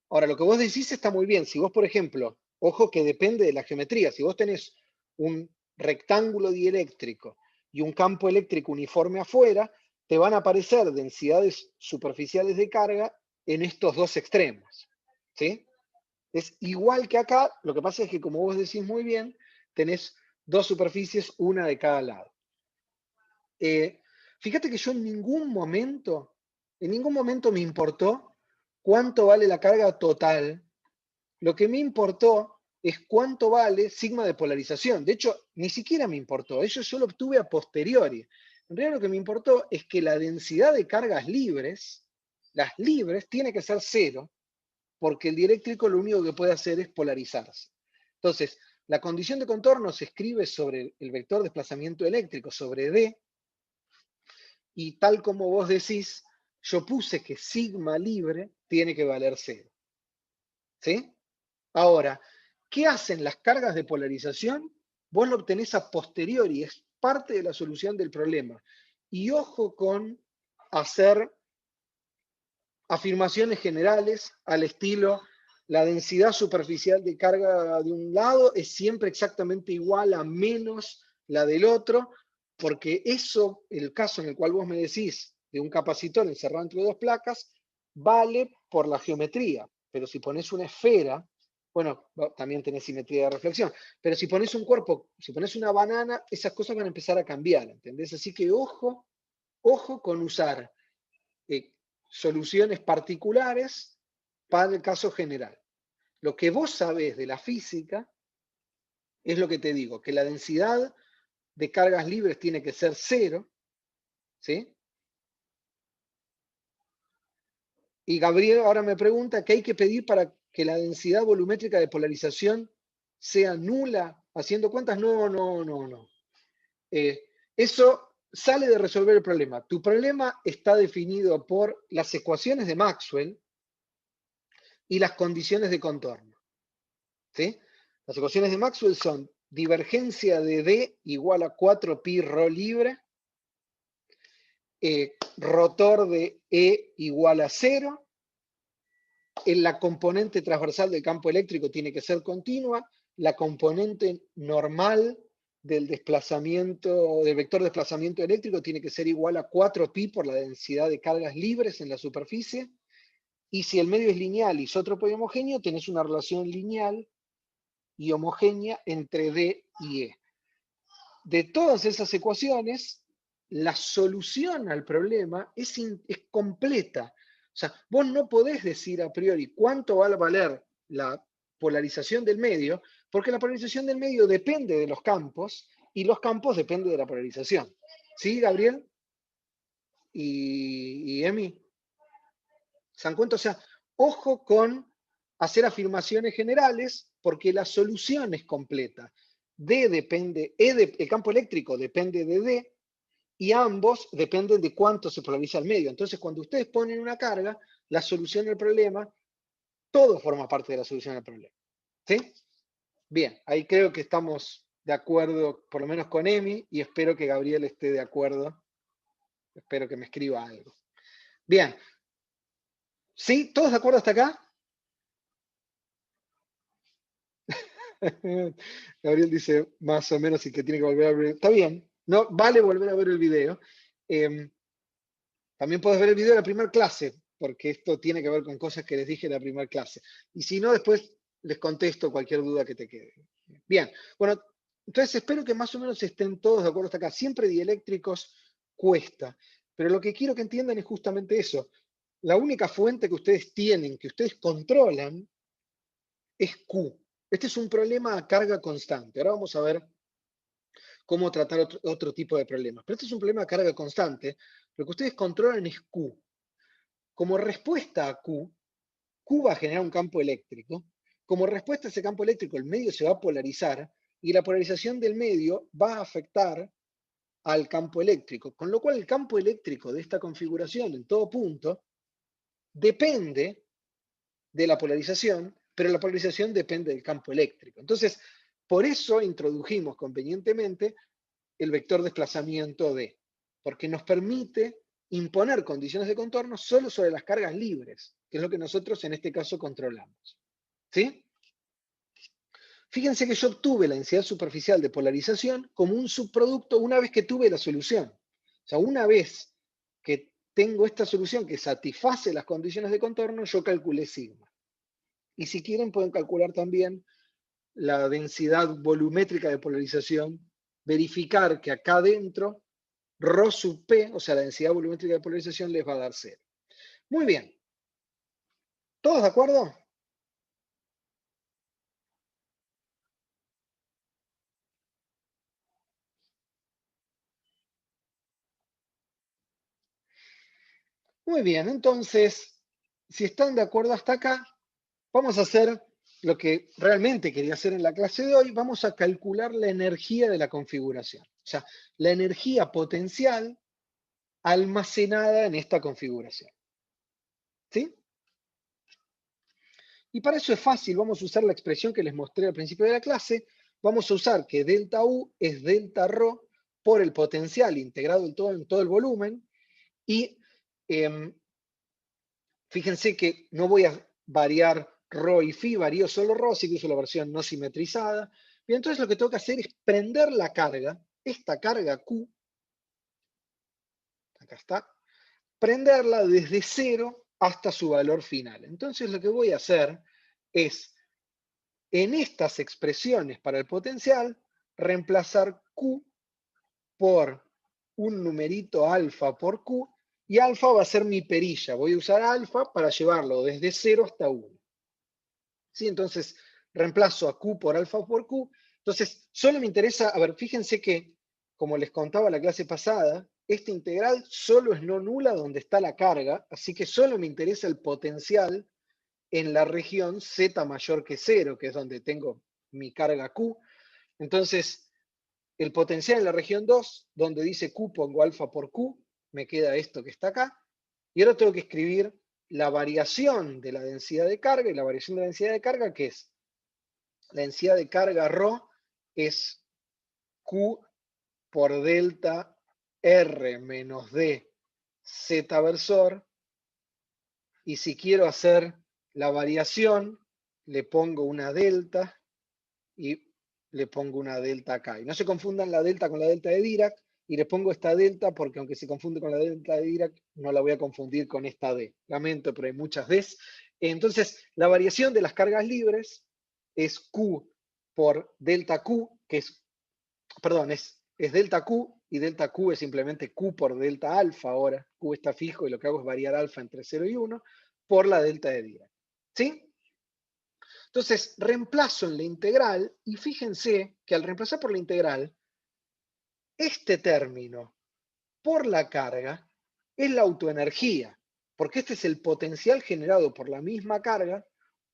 Ahora, lo que vos decís está muy bien. Si vos, por ejemplo, ojo que depende de la geometría, si vos tenés un rectángulo dieléctrico y un campo eléctrico uniforme afuera, te van a aparecer densidades superficiales de carga en estos dos extremos. ¿Sí? Es igual que acá, lo que pasa es que, como vos decís muy bien, tenés dos superficies, una de cada lado. Fíjate que yo en ningún momento me importó cuánto vale la carga total. Lo que me importó es cuánto vale sigma de polarización. De hecho, ni siquiera me importó. Eso yo lo obtuve a posteriori. En realidad lo que me importó es que la densidad de cargas libres, las libres, tiene que ser cero, porque el dieléctrico lo único que puede hacer es polarizarse. Entonces, la condición de contorno se escribe sobre el vector de desplazamiento eléctrico, sobre D, y tal como vos decís, yo puse que sigma libre tiene que valer cero. ¿Sí? Ahora, ¿qué hacen las cargas de polarización? Vos lo obtenés a posteriori, es parte de la solución del problema. Y ojo con hacer afirmaciones generales al estilo: la densidad superficial de carga de un lado es siempre exactamente igual a menos la del otro, porque eso, el caso en el cual vos me decís de un capacitor encerrado entre dos placas, vale por la geometría. Pero si pones una esfera, bueno, también tenés simetría de reflexión, pero si pones un cuerpo, si pones una banana, esas cosas van a empezar a cambiar, ¿entendés? Así que ojo con usar eh, soluciones particulares para el caso general. Lo que vos sabés de la física es lo que te digo, que la densidad de cargas libres tiene que ser cero, ¿sí? Y Gabriel ahora me pregunta qué hay que pedir para que la densidad volumétrica de polarización sea nula. Haciendo cuentas, no. Eso sale de resolver el problema. Tu problema está definido por las ecuaciones de Maxwell y las condiciones de contorno. ¿Sí? Las ecuaciones de Maxwell son divergencia de D igual a 4pi ρ libre, rotor de E igual a 0, en la componente transversal del campo eléctrico tiene que ser continua, la componente normal del desplazamiento, del vector de desplazamiento eléctrico tiene que ser igual a 4pi por la densidad de cargas libres en la superficie, y si el medio es lineal, isótropo y homogéneo, tenés una relación lineal y homogénea entre D y E. De todas esas ecuaciones, la solución al problema es completa. O sea, vos no podés decir a priori cuánto va a valer la polarización del medio, porque la polarización del medio depende de los campos y los campos dependen de la polarización. ¿Sí, Gabriel? Y Emi. ¿Se dan cuenta? O sea, ojo con hacer afirmaciones generales, porque la solución es completa. D depende, el campo eléctrico depende de D, y ambos dependen de cuánto se polariza el medio. Entonces, cuando ustedes ponen una carga, la solución del problema, todo forma parte de la solución del problema. ¿Sí? Bien, ahí creo que estamos de acuerdo, por lo menos con Emi, y espero que Gabriel esté de acuerdo. Espero que me escriba algo. Bien. ¿Sí? ¿Todos de acuerdo hasta acá? Gabriel dice más o menos y que tiene que volver a ver. Está bien, no vale volver a ver el video. También puedes ver el video de la primera clase, porque esto tiene que ver con cosas que les dije en la primera clase. Y si no, después les contesto cualquier duda que te quede. Bien, bueno, entonces espero que más o menos estén todos de acuerdo hasta acá. Siempre dieléctricos cuesta, pero lo que quiero que entiendan es justamente eso. La única fuente que ustedes tienen, que ustedes controlan, es Q. Este es un problema a carga constante. Ahora vamos a ver cómo tratar otro tipo de problemas. Pero este es un problema a carga constante. Lo que ustedes controlan es Q. Como respuesta a Q, Q va a generar un campo eléctrico. Como respuesta a ese campo eléctrico, el medio se va a polarizar y la polarización del medio va a afectar al campo eléctrico. Con lo cual el campo eléctrico de esta configuración en todo punto depende de la polarización, pero la polarización depende del campo eléctrico. Entonces, por eso introdujimos convenientemente el vector desplazamiento D, porque nos permite imponer condiciones de contorno solo sobre las cargas libres, que es lo que nosotros en este caso controlamos. ¿Sí? Fíjense que yo obtuve la densidad superficial de polarización como un subproducto una vez que tuve la solución. O sea, una vez que tengo esta solución que satisface las condiciones de contorno, yo calculé sigma. Y si quieren pueden calcular también la densidad volumétrica de polarización, verificar que acá adentro ρ sub P, o sea, la densidad volumétrica de polarización les va a dar 0. Muy bien. ¿Todos de acuerdo? Muy bien, entonces, si están de acuerdo hasta acá, vamos a hacer lo que realmente quería hacer en la clase de hoy. Vamos a calcular la energía de la configuración. O sea, la energía potencial almacenada en esta configuración. ¿Sí? Y para eso es fácil, vamos a usar la expresión que les mostré al principio de la clase. Vamos a usar que delta U es delta ρ por el potencial integrado en todo el volumen. Y fíjense que no voy a variar ρ y phi, varío solo ρ, así que uso la versión no simetrizada. Bien, entonces lo que tengo que hacer es prender la carga, esta carga Q, acá está, prenderla desde 0 hasta su valor final. Entonces lo que voy a hacer es, en estas expresiones para el potencial, reemplazar Q por un numerito alfa por Q, y alfa va a ser mi perilla. Voy a usar alfa para llevarlo desde 0 hasta 1. ¿Sí? Entonces, reemplazo a Q por alfa por Q. Entonces, solo me interesa, a ver, fíjense que, como les contaba la clase pasada, esta integral solo es no nula donde está la carga, así que solo me interesa el potencial en la región z mayor que 0, que es donde tengo mi carga Q. Entonces, el potencial en la región 2, donde dice Q, pongo alfa por Q, me queda esto que está acá. Y ahora tengo que escribir la variación de la densidad de carga, y la variación de la densidad de carga, que es la densidad de carga ρ, es Q por delta R menos D Z versor, y si quiero hacer la variación, le pongo una delta y le pongo una delta acá. Y no se confundan la delta con la delta de Dirac, y le pongo esta delta porque aunque se confunde con la delta de Dirac, no la voy a confundir con esta D. Lamento, pero hay muchas Ds. Entonces, la variación de las cargas libres es Q por delta Q, que es, perdón, es delta Q, y delta Q es simplemente Q por delta alfa ahora. Q está fijo y lo que hago es variar alfa entre 0 y 1 por la delta de Dirac. ¿Sí? Entonces, reemplazo en la integral, y fíjense que al reemplazar por la integral, este término por la carga es la autoenergía, porque este es el potencial generado por la misma carga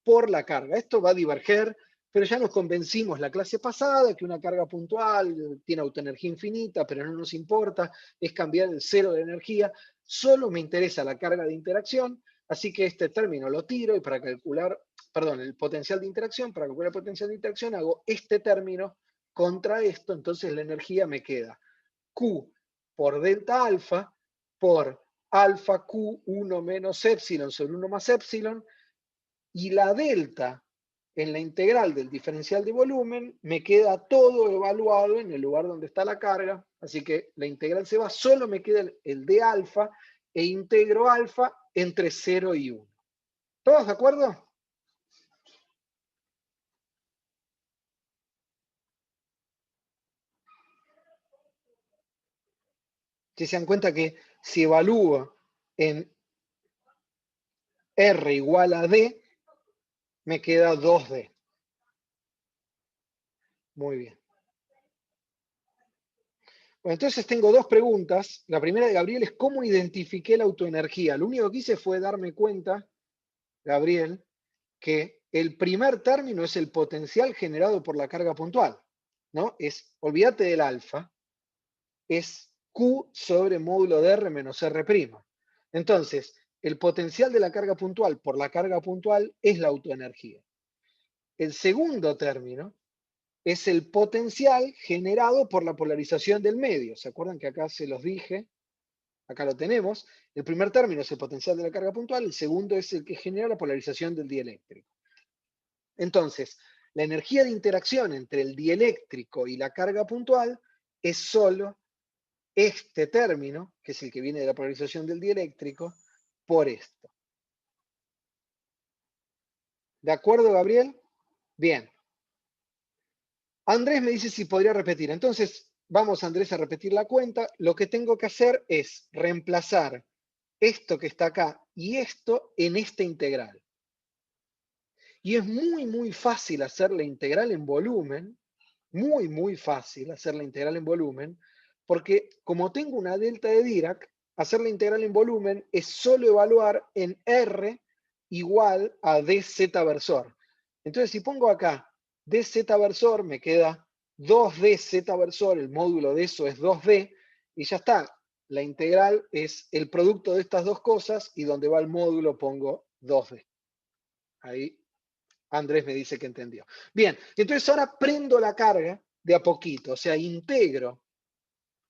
por la carga. Esto va a diverger, pero ya nos convencimos la clase pasada que una carga puntual tiene autoenergía infinita, pero no nos importa, es cambiar el cero de energía. Solo me interesa la carga de interacción, así que este término lo tiro, y para calcular, perdón, el potencial de interacción, para calcular el potencial de interacción hago este término contra esto, entonces la energía me queda Q por delta alfa por alfa Q1 menos epsilon sobre 1 más epsilon, y la delta en la integral del diferencial de volumen me queda todo evaluado en el lugar donde está la carga, así que la integral se va, solo me queda el de alfa, e integro alfa entre 0 y 1. ¿Todos de acuerdo? Si se dan cuenta que si evalúo en R igual a D, me queda 2D. Muy bien. Bueno, entonces tengo dos preguntas. La primera de Gabriel es ¿cómo identifiqué la autoenergía? Lo único que hice fue darme cuenta, Gabriel, que el primer término es el potencial generado por la carga puntual, ¿no? Olvídate del alfa, es Q sobre módulo de R menos R'. Entonces, el potencial de la carga puntual por la carga puntual es la autoenergía. El segundo término es el potencial generado por la polarización del medio. ¿Se acuerdan que acá se los dije? Acá lo tenemos. El primer término es el potencial de la carga puntual, el segundo es el que genera la polarización del dieléctrico. Entonces, la energía de interacción entre el dieléctrico y la carga puntual es solo este término, que es el que viene de la polarización del dieléctrico, por esto. ¿De acuerdo, Gabriel? Bien. Andrés me dice si podría repetir. Entonces, vamos, Andrés, a repetir la cuenta. Lo que tengo que hacer es reemplazar esto que está acá y esto en esta integral. Y es muy fácil hacer la integral en volumen, muy fácil hacer la integral en volumen, porque como tengo una delta de Dirac, hacer la integral en volumen es solo evaluar en R igual a dz versor. Entonces, si pongo acá dz versor, me queda 2dz versor, el módulo de eso es 2d, y ya está. La integral es el producto de estas dos cosas, y donde va el módulo pongo 2d. Ahí Andrés me dice que entendió. Bien, entonces ahora prendo la carga de a poquito, o sea, integro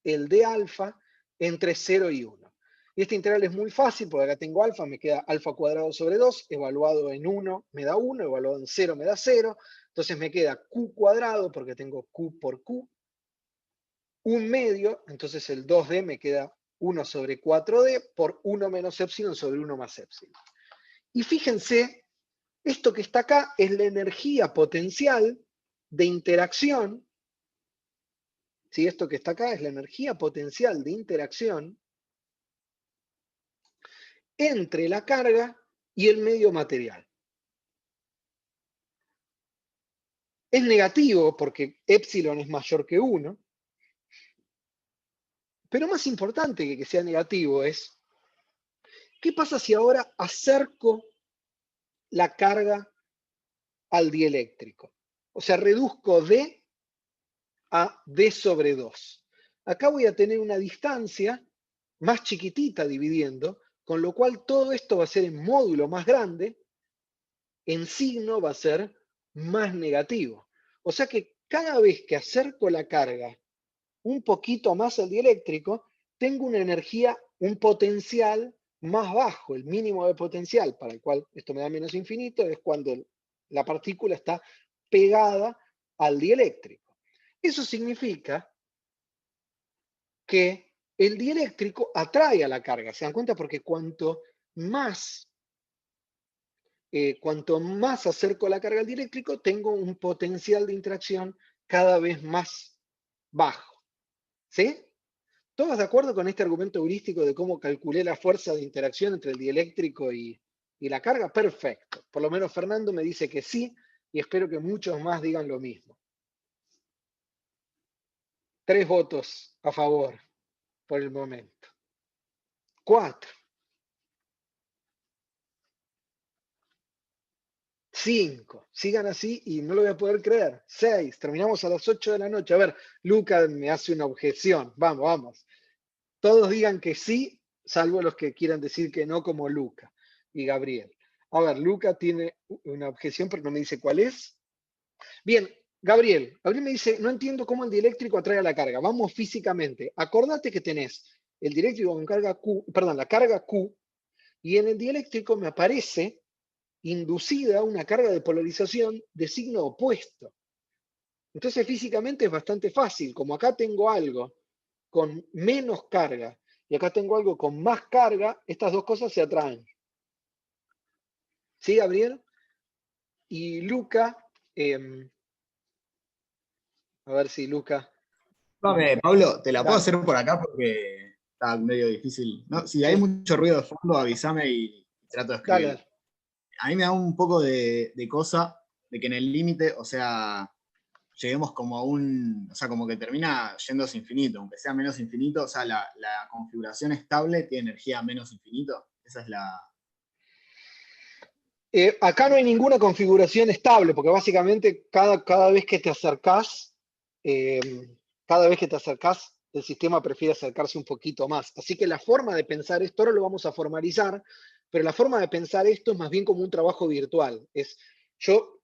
el de alfa entre 0 y 1. Y esta integral es muy fácil, porque acá tengo alfa, me queda alfa cuadrado sobre 2, evaluado en 1 me da 1, evaluado en 0 me da 0, entonces me queda q cuadrado, porque tengo q por q, 1 medio, entonces el 2d me queda 1 sobre 4d por 1 menos epsilon sobre 1 más epsilon. Y fíjense, esto que está acá es la energía potencial de interacción. ¿Sí? Esto que está acá es la energía potencial de interacción entre la carga y el medio material. Es negativo porque epsilon es mayor que 1, pero más importante que sea negativo es, ¿qué pasa si ahora acerco la carga al dieléctrico? O sea, reduzco D a D sobre 2. Acá voy a tener una distancia más chiquitita dividiendo, con lo cual todo esto va a ser en módulo más grande, en signo va a ser más negativo. O sea que cada vez que acerco la carga un poquito más al dieléctrico, tengo una energía, un potencial más bajo. El mínimo de potencial, para el cual esto me da menos infinito, es cuando la partícula está pegada al dieléctrico. Eso significa que el dieléctrico atrae a la carga. ¿Se dan cuenta? Porque cuanto más acerco la carga al dieléctrico, tengo un potencial de interacción cada vez más bajo. ¿Sí? ¿Todos de acuerdo con este argumento heurístico de cómo calculé la fuerza de interacción entre el dieléctrico y la carga? Perfecto. Por lo menos Fernando me dice que sí, y espero que muchos más digan lo mismo. 3 votos a favor por el momento. 4. 5. Sigan así y no lo voy a poder creer. 6. Terminamos a las 8 de la noche. A ver, Luca me hace una objeción. Vamos. Todos digan que sí, salvo los que quieran decir que no, como Luca y Gabriel. A ver, Luca tiene una objeción, pero no me dice cuál es. Bien, Gabriel me dice, no entiendo cómo el dieléctrico atrae a la carga. Vamos físicamente. Acordate que tenés el dieléctrico con carga Q, perdón, la carga Q, y en el dieléctrico me aparece inducida una carga de polarización de signo opuesto. Entonces físicamente es bastante fácil. Como acá tengo algo con menos carga y acá tengo algo con más carga, estas dos cosas se atraen. ¿Sí, Gabriel? Y Luca, a ver si Luca... Pablo, te la puedo Dale. hacer por acá porque está medio difícil. ¿No? Si hay Sí. mucho ruido de fondo, avísame y trato de escribir. Dale. A mí me da un poco de cosa de que en el límite, o sea, lleguemos como a o sea, como que termina yéndose infinito, aunque sea menos infinito, o sea, la configuración estable tiene energía menos infinito. Esa es la... Acá no hay ninguna configuración estable, porque básicamente cada vez que te acercás, eh, el sistema prefiere acercarse un poquito más. Así que la forma de pensar esto, ahora lo vamos a formalizar, pero la forma de pensar esto es más bien como un trabajo virtual. Yo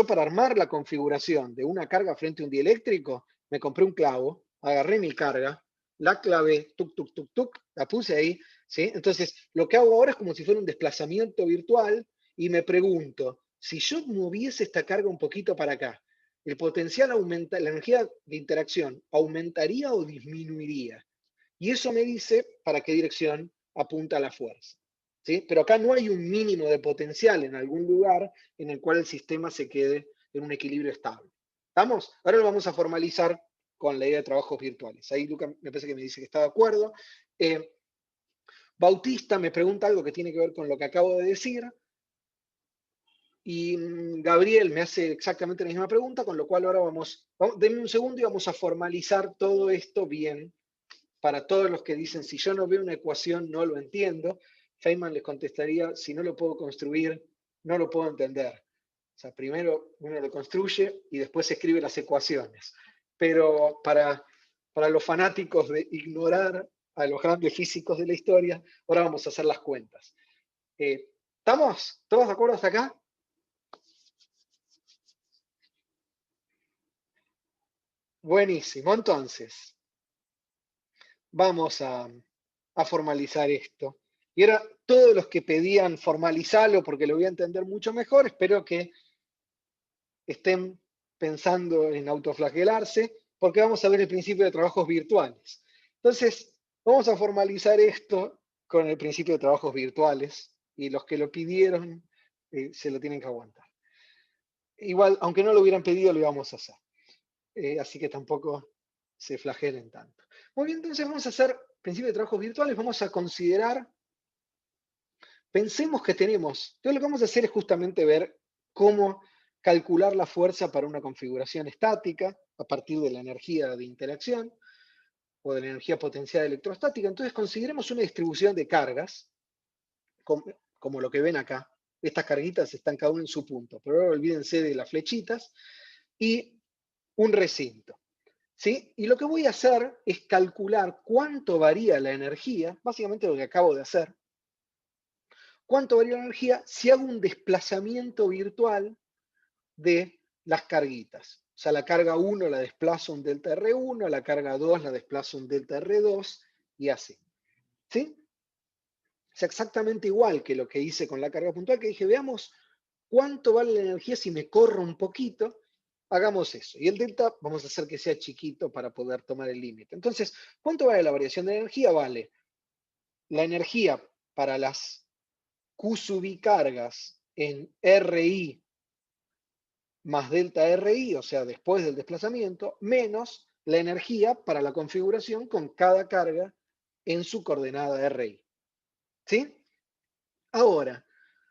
para armar la configuración de una carga frente a un dieléctrico, me compré un clavo, agarré mi carga, la clavé, tuc, tuc, tuc, tuc, la puse ahí, ¿sí? Entonces, lo que hago ahora es como si fuera un desplazamiento virtual y me pregunto, si yo moviese esta carga un poquito para acá, el potencial aumenta, la energía de interacción aumentaría o disminuiría. Y eso me dice para qué dirección apunta la fuerza. ¿Sí? Pero acá no hay un mínimo de potencial en algún lugar en el cual el sistema se quede en un equilibrio estable. ¿Estamos? Ahora lo vamos a formalizar con la idea de trabajos virtuales. Ahí Luca me parece que me dice que está de acuerdo. Bautista me pregunta algo que tiene que ver con lo que acabo de decir. Y Gabriel me hace exactamente la misma pregunta, con lo cual ahora denme un segundo y vamos a formalizar todo esto bien para todos los que dicen, si yo no veo una ecuación, no lo entiendo. Feynman les contestaría, si no lo puedo construir, no lo puedo entender. O sea, primero uno lo construye y después escribe las ecuaciones. Pero para los fanáticos de ignorar a los grandes físicos de la historia, ahora vamos a hacer las cuentas. ¿Estamos todos de acuerdo hasta acá? Buenísimo, entonces vamos a formalizar esto. Y ahora todos los que pedían formalizarlo porque lo voy a entender mucho mejor, espero que estén pensando en autoflagelarse, porque vamos a ver el principio de trabajos virtuales. Entonces, vamos a formalizar esto con el principio de trabajos virtuales, y los que lo pidieron se lo tienen que aguantar. Igual, aunque no lo hubieran pedido, lo íbamos a hacer. Así que tampoco se flagelen tanto. Muy bien, entonces vamos a hacer principio de trabajos virtuales, vamos a considerar, pensemos que tenemos, entonces lo que vamos a hacer es justamente ver cómo calcular la fuerza para una configuración estática a partir de la energía de interacción o de la energía potencial electrostática. Entonces consideremos una distribución de cargas, como lo que ven acá. Estas carguitas están cada una en su punto, pero ahora olvídense de las flechitas, y un recinto. ¿Sí? Y lo que voy a hacer es calcular cuánto varía la energía, básicamente lo que acabo de hacer, cuánto varía la energía si hago un desplazamiento virtual de las carguitas. O sea, la carga 1 la desplazo un delta R1, la carga 2 la desplazo un delta R2 y así. ¿Sí? O sea, exactamente igual que lo que hice con la carga puntual, que dije, veamos cuánto vale la energía si me corro un poquito. Hagamos eso. Y el delta vamos a hacer que sea chiquito para poder tomar el límite. Entonces, ¿cuánto vale la variación de energía? Vale la energía para las Q sub i cargas en RI más delta RI, o sea, después del desplazamiento, menos la energía para la configuración con cada carga en su coordenada RI. ¿Sí? Ahora,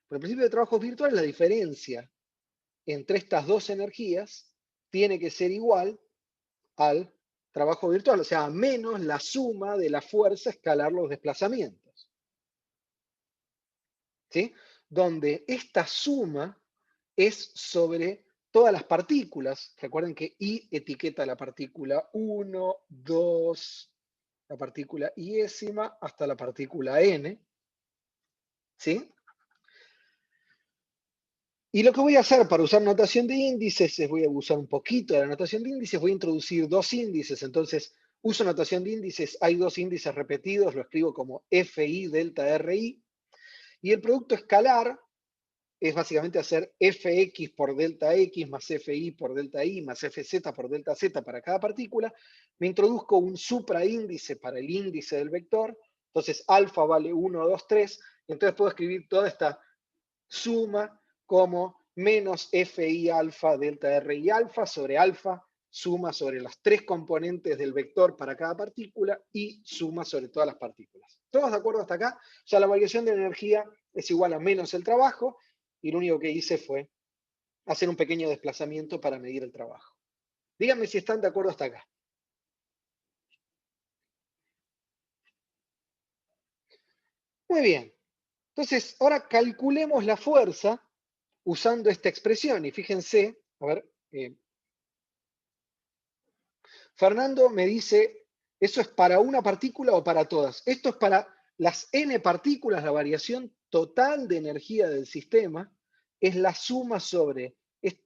por el principio de trabajos virtuales, la diferencia entre estas dos energías tiene que ser igual al trabajo virtual, o sea, menos la suma de la fuerza escalar los desplazamientos. ¿Sí? Donde esta suma es sobre todas las partículas. Recuerden que I etiqueta la partícula 1, 2, la partícula iésima, hasta la partícula n. ¿Sí? Y lo que voy a hacer para usar notación de índices es voy a usar un poquito de la notación de índices, voy a introducir dos índices. Entonces, uso notación de índices, hay dos índices repetidos, lo escribo como FI delta RI. Y el producto escalar es básicamente hacer Fx por delta X más Fi por delta Y más Fz por delta Z para cada partícula. Me introduzco un supraíndice para el índice del vector. Entonces, alfa vale 1, 2, 3. Entonces puedo escribir toda esta suma como menos Fi alfa delta Ri alfa sobre alfa, suma sobre las tres componentes del vector para cada partícula y suma sobre todas las partículas. ¿Todos de acuerdo hasta acá? O sea, la variación de energía es igual a menos el trabajo, y lo único que hice fue hacer un pequeño desplazamiento para medir el trabajo. Díganme si están de acuerdo hasta acá. Muy bien. Entonces, ahora calculemos la fuerza usando esta expresión. Y fíjense, a ver, Fernando me dice, ¿eso es para una partícula o para todas? Esto es para las n partículas, la variación total de energía del sistema es la suma sobre,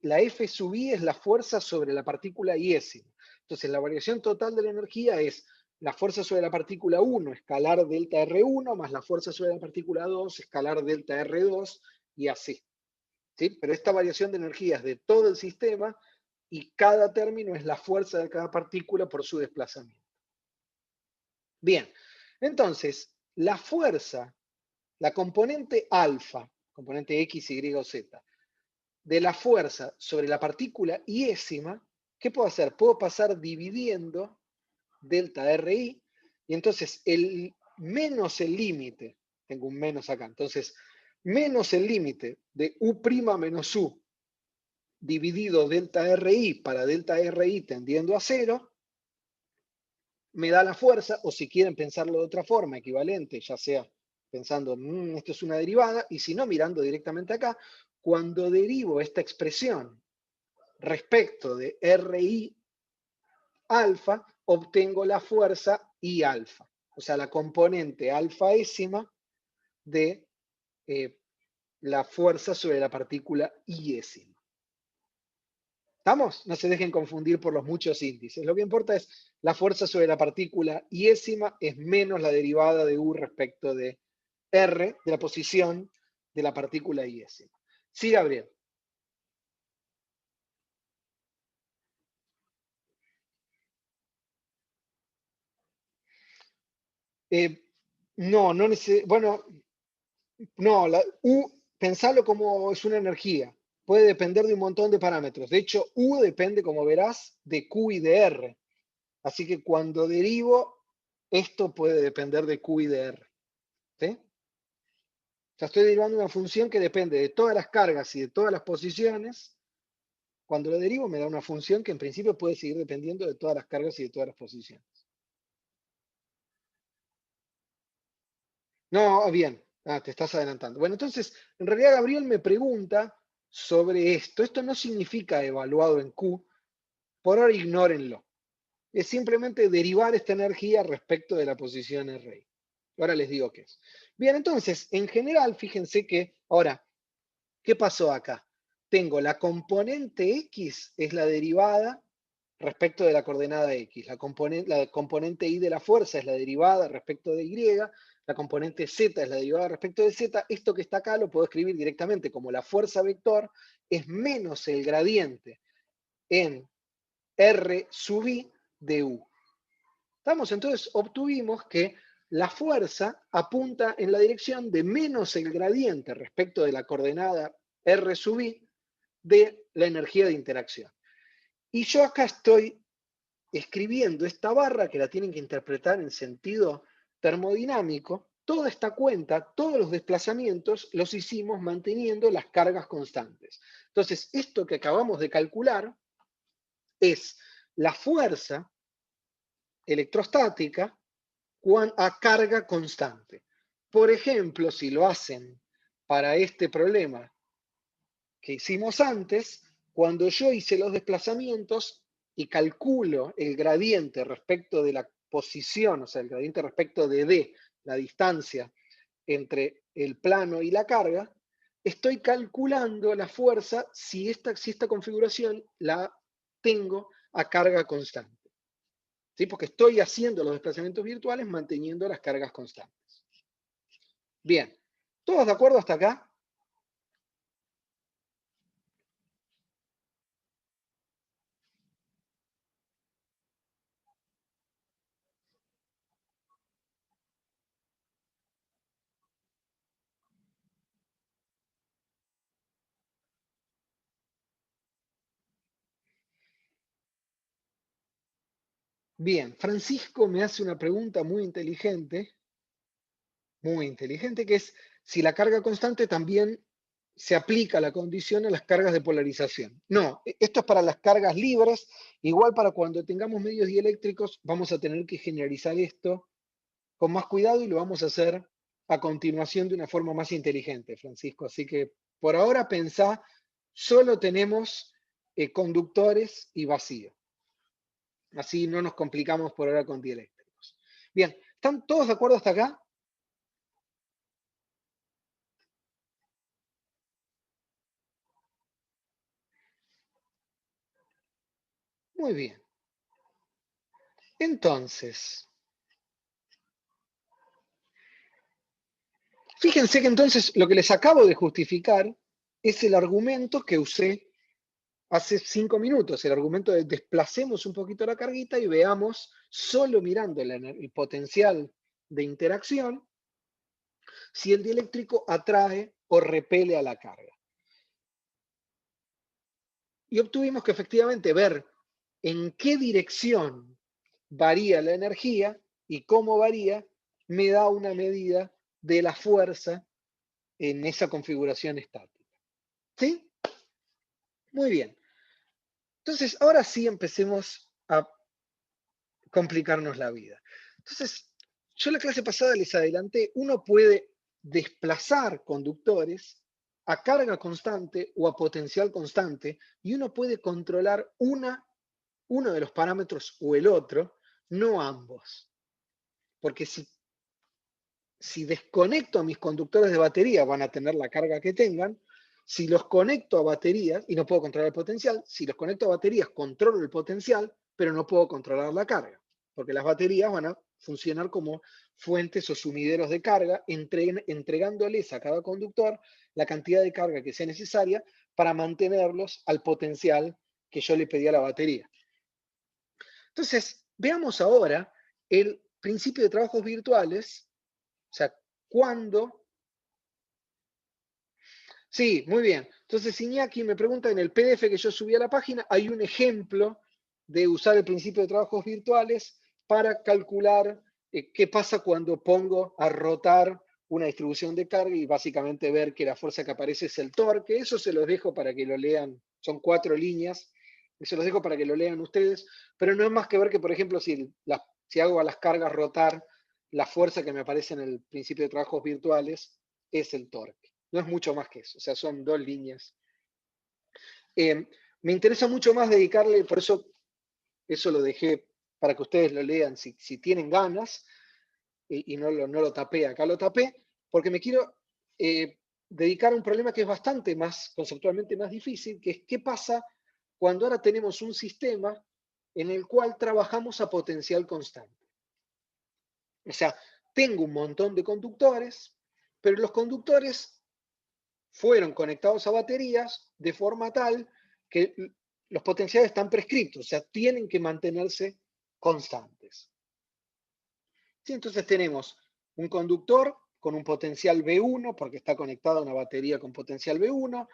la F sub I es la fuerza sobre la partícula iésima. Entonces, la variación total de la energía es la fuerza sobre la partícula 1, escalar delta R1, más la fuerza sobre la partícula 2, escalar delta R2, y así. ¿Sí? Pero esta variación de energía es de todo el sistema, y cada término es la fuerza de cada partícula por su desplazamiento. Bien, entonces, la fuerza, la componente alfa, componente X, Y o Z, de la fuerza sobre la partícula iésima, ¿qué puedo hacer? Puedo pasar dividiendo delta RI, y entonces el menos el límite, tengo un menos acá, entonces menos el límite de U' menos U dividido delta RI para delta RI tendiendo a 0, me da la fuerza, o si quieren pensarlo de otra forma, equivalente, ya sea pensando, esto es una derivada, y si no, mirando directamente acá, cuando derivo esta expresión respecto de RI alfa, obtengo la fuerza I alfa, o sea, la componente alfaésima de la fuerza sobre la partícula iésima. ¿Estamos? No se dejen confundir por los muchos índices. Lo que importa es la fuerza sobre la partícula iésima es menos la derivada de U respecto de R, de la posición de la partícula iésima. Sí, Gabriel. No, bueno, no, la U, pensalo como es una energía. Puede depender de un montón de parámetros. De hecho, U depende, como verás, de Q y de R. Así que cuando derivo, esto puede depender de Q y de R. ¿Sí? O sea, estoy derivando una función que depende de todas las cargas y de todas las posiciones. Cuando lo derivo me da una función que en principio puede seguir dependiendo de todas las cargas y de todas las posiciones. No, bien. Te estás adelantando. Bueno, entonces, en realidad Gabriel me pregunta sobre esto. Esto no significa evaluado en Q. Por ahora ignórenlo. Es simplemente derivar esta energía respecto de la posición RI. Ahora les digo qué es. Bien, entonces, en general, fíjense que, ahora, ¿qué pasó acá? Tengo la componente X, es la derivada respecto de la coordenada X. La componente Y de la fuerza es la derivada respecto de Y. La componente Z es la derivada respecto de Z. Esto que está acá lo puedo escribir directamente como la fuerza vector es menos el gradiente en R sub I de U. ¿Estamos? Entonces obtuvimos que la fuerza apunta en la dirección de menos el gradiente respecto de la coordenada R sub I de la energía de interacción. Y yo acá estoy escribiendo esta barra que la tienen que interpretar en sentido termodinámico. Toda esta cuenta, todos los desplazamientos los hicimos manteniendo las cargas constantes. Entonces, esto que acabamos de calcular es la fuerza electrostática a carga constante. Por ejemplo, si lo hacen para este problema que hicimos antes, cuando yo hice los desplazamientos y calculo el gradiente respecto de la posición, o sea, el gradiente respecto de D, la distancia entre el plano y la carga, estoy calculando la fuerza si esta configuración la tengo a carga constante. ¿Sí? Porque estoy haciendo los desplazamientos virtuales manteniendo las cargas constantes. Bien, ¿todos de acuerdo hasta acá? Bien, Francisco me hace una pregunta muy inteligente, que es si la carga constante también se aplica la condición a las cargas de polarización. No, esto es para las cargas libres. Igual para cuando tengamos medios dieléctricos vamos a tener que generalizar esto con más cuidado y lo vamos a hacer a continuación de una forma más inteligente, Francisco. Así que por ahora pensá, solo tenemos conductores y vacío. Así no nos complicamos por ahora con dieléctricos. Bien, ¿están todos de acuerdo hasta acá? Muy bien. Entonces, fíjense que entonces lo que les acabo de justificar es el argumento que usé hace 5 minutos, el argumento de desplacemos un poquito la carguita y veamos, solo mirando el potencial de interacción, si el dieléctrico atrae o repele a la carga. Y obtuvimos que efectivamente ver en qué dirección varía la energía y cómo varía, me da una medida de la fuerza en esa configuración estática. ¿Sí? Muy bien. Entonces, ahora sí empecemos a complicarnos la vida. Entonces, yo la clase pasada les adelanté, uno puede desplazar conductores a carga constante o a potencial constante, y uno puede controlar uno de los parámetros o el otro, no ambos. Porque si desconecto a mis conductores de batería, van a tener la carga que tengan. Si los conecto a baterías, y no puedo controlar el potencial, si los conecto a baterías, controlo el potencial, pero no puedo controlar la carga, porque las baterías van a funcionar como fuentes o sumideros de carga, entregándoles a cada conductor la cantidad de carga que sea necesaria para mantenerlos al potencial que yo le pedí a la batería. Entonces, veamos ahora el principio de trabajos virtuales. O sea, ¿cuándo? Sí, muy bien. Entonces, Iñaki me pregunta, en el PDF que yo subí a la página, hay un ejemplo de usar el principio de trabajos virtuales para calcular qué pasa cuando pongo a rotar una distribución de carga y básicamente ver que la fuerza que aparece es el torque. Eso se los dejo para que lo lean. Son 4 líneas. Se los dejo para que lo lean ustedes. Pero no es más que ver que, por ejemplo, si hago a las cargas rotar, la fuerza que me aparece en el principio de trabajos virtuales es el torque. No es mucho más que eso, o sea, son 2 líneas. Me interesa mucho más dedicarle, por eso lo dejé para que ustedes lo lean si tienen ganas, y no lo tapé, acá lo tapé, porque me quiero dedicar a un problema que es bastante más, conceptualmente más difícil, que es qué pasa cuando ahora tenemos un sistema en el cual trabajamos a potencial constante. O sea, tengo un montón de conductores, pero los conductores fueron conectados a baterías de forma tal que los potenciales están prescriptos, o sea, tienen que mantenerse constantes. ¿Sí? Entonces tenemos un conductor con un potencial V1, porque está conectado a una batería con potencial V1,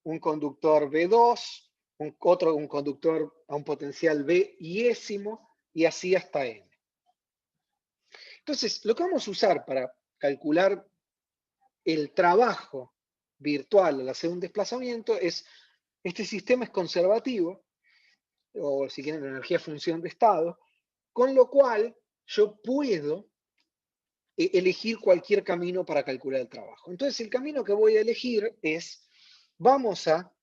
un conductor V2, un conductor a un potencial V-ésimo, y así hasta N. Entonces, lo que vamos a usar para calcular el trabajo virtual al hacer un desplazamiento es, este sistema es conservativo, o si quieren la energía función de estado, con lo cual yo puedo elegir cualquier camino para calcular el trabajo. Entonces el camino que voy a elegir es, vamos a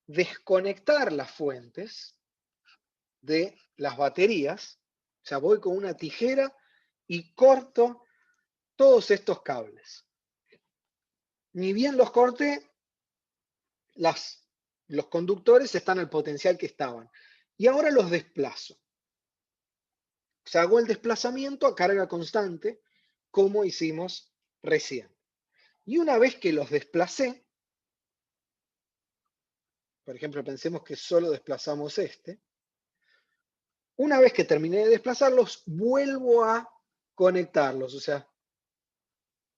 desconectar las fuentes de las baterías, o sea, voy con una tijera y corto todos estos cables. Ni bien los corté, los conductores están al potencial que estaban. Y ahora los desplazo. O sea, hago el desplazamiento a carga constante, como hicimos recién. Y una vez que los desplacé, por ejemplo, pensemos que solo desplazamos este, una vez que terminé de desplazarlos, vuelvo a conectarlos. O sea,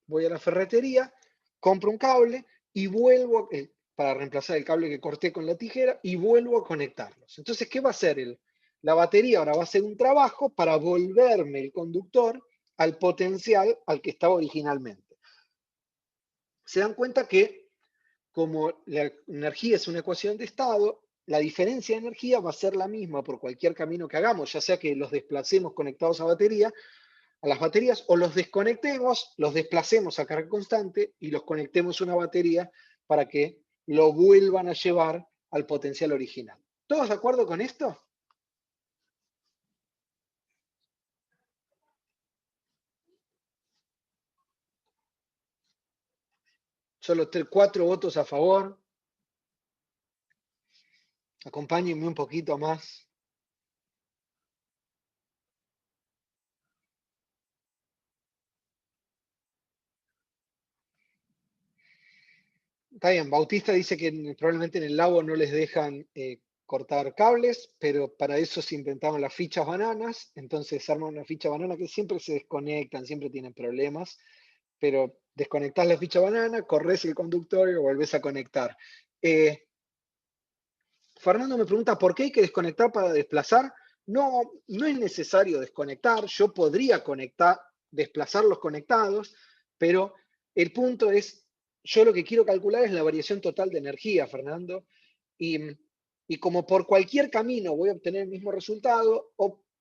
voy a la ferretería, compro un cable y vuelvo, para reemplazar el cable que corté con la tijera, y vuelvo a conectarlos. Entonces, ¿qué va a hacer? La batería ahora va a hacer un trabajo para volverme el conductor al potencial al que estaba originalmente. Se dan cuenta que como la energía es una ecuación de estado, la diferencia de energía va a ser la misma por cualquier camino que hagamos, ya sea que los desplacemos conectados a las baterías, o los desconectemos, los desplacemos a carga constante y los conectemos a una batería para que lo vuelvan a llevar al potencial original. ¿Todos de acuerdo con esto? Solo 4 votos a favor. Acompáñenme un poquito más. Está bien, Bautista dice que probablemente en el lago no les dejan cortar cables, pero para eso se inventaron las fichas bananas, entonces arman una ficha banana que siempre se desconectan, siempre tienen problemas, pero desconectás la ficha banana, corres el conductor y lo volvés a conectar. Fernando me pregunta, ¿por qué hay que desconectar para desplazar? No, no es necesario desconectar, yo podría desplazar los conectados, pero el punto es, yo lo que quiero calcular es la variación total de energía, Fernando, y como por cualquier camino voy a obtener el mismo resultado,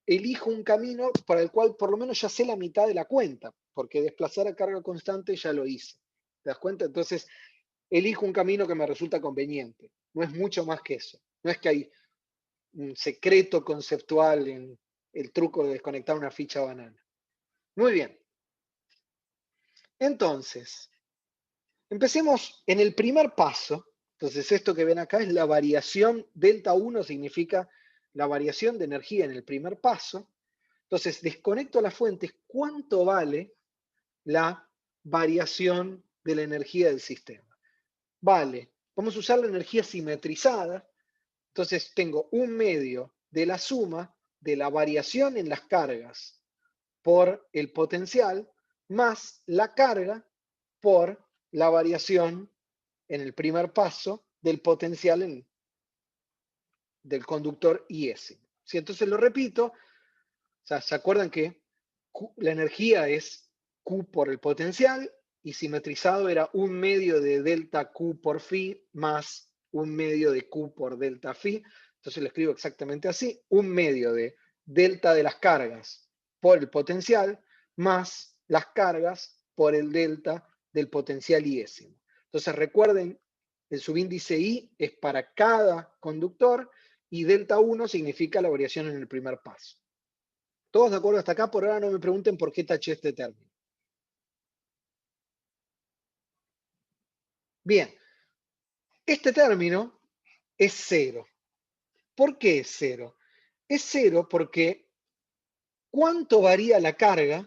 elijo un camino para el cual por lo menos ya sé la mitad de la cuenta, porque desplazar a carga constante ya lo hice. ¿Te das cuenta? Entonces, elijo un camino que me resulta conveniente. No es mucho más que eso. No es que hay un secreto conceptual en el truco de desconectar una ficha banana. Muy bien. Entonces, empecemos en el primer paso. Entonces, esto que ven acá es la variación delta 1, significa la variación de energía en el primer paso. Entonces, desconecto las fuentes. ¿Cuánto vale la variación de la energía del sistema? Vale, vamos a usar la energía simetrizada. Entonces, tengo un medio de la suma de la variación en las cargas por el potencial más la carga por la variación en el primer paso del potencial del conductor IS. ¿Sí? Entonces lo repito, o sea, ¿se acuerdan que la energía es Q por el potencial y simetrizado era un medio de delta Q por phi más un medio de Q por delta phi? Entonces lo escribo exactamente así, un medio de delta de las cargas por el potencial más las cargas por el delta del potencial Iésimo. Entonces recuerden, el subíndice I es para cada conductor y delta 1 significa la variación en el primer paso. ¿Todos de acuerdo hasta acá? Por ahora no me pregunten por qué taché este término. Bien, este término es cero. ¿Por qué es cero? Es cero porque ¿cuánto varía la carga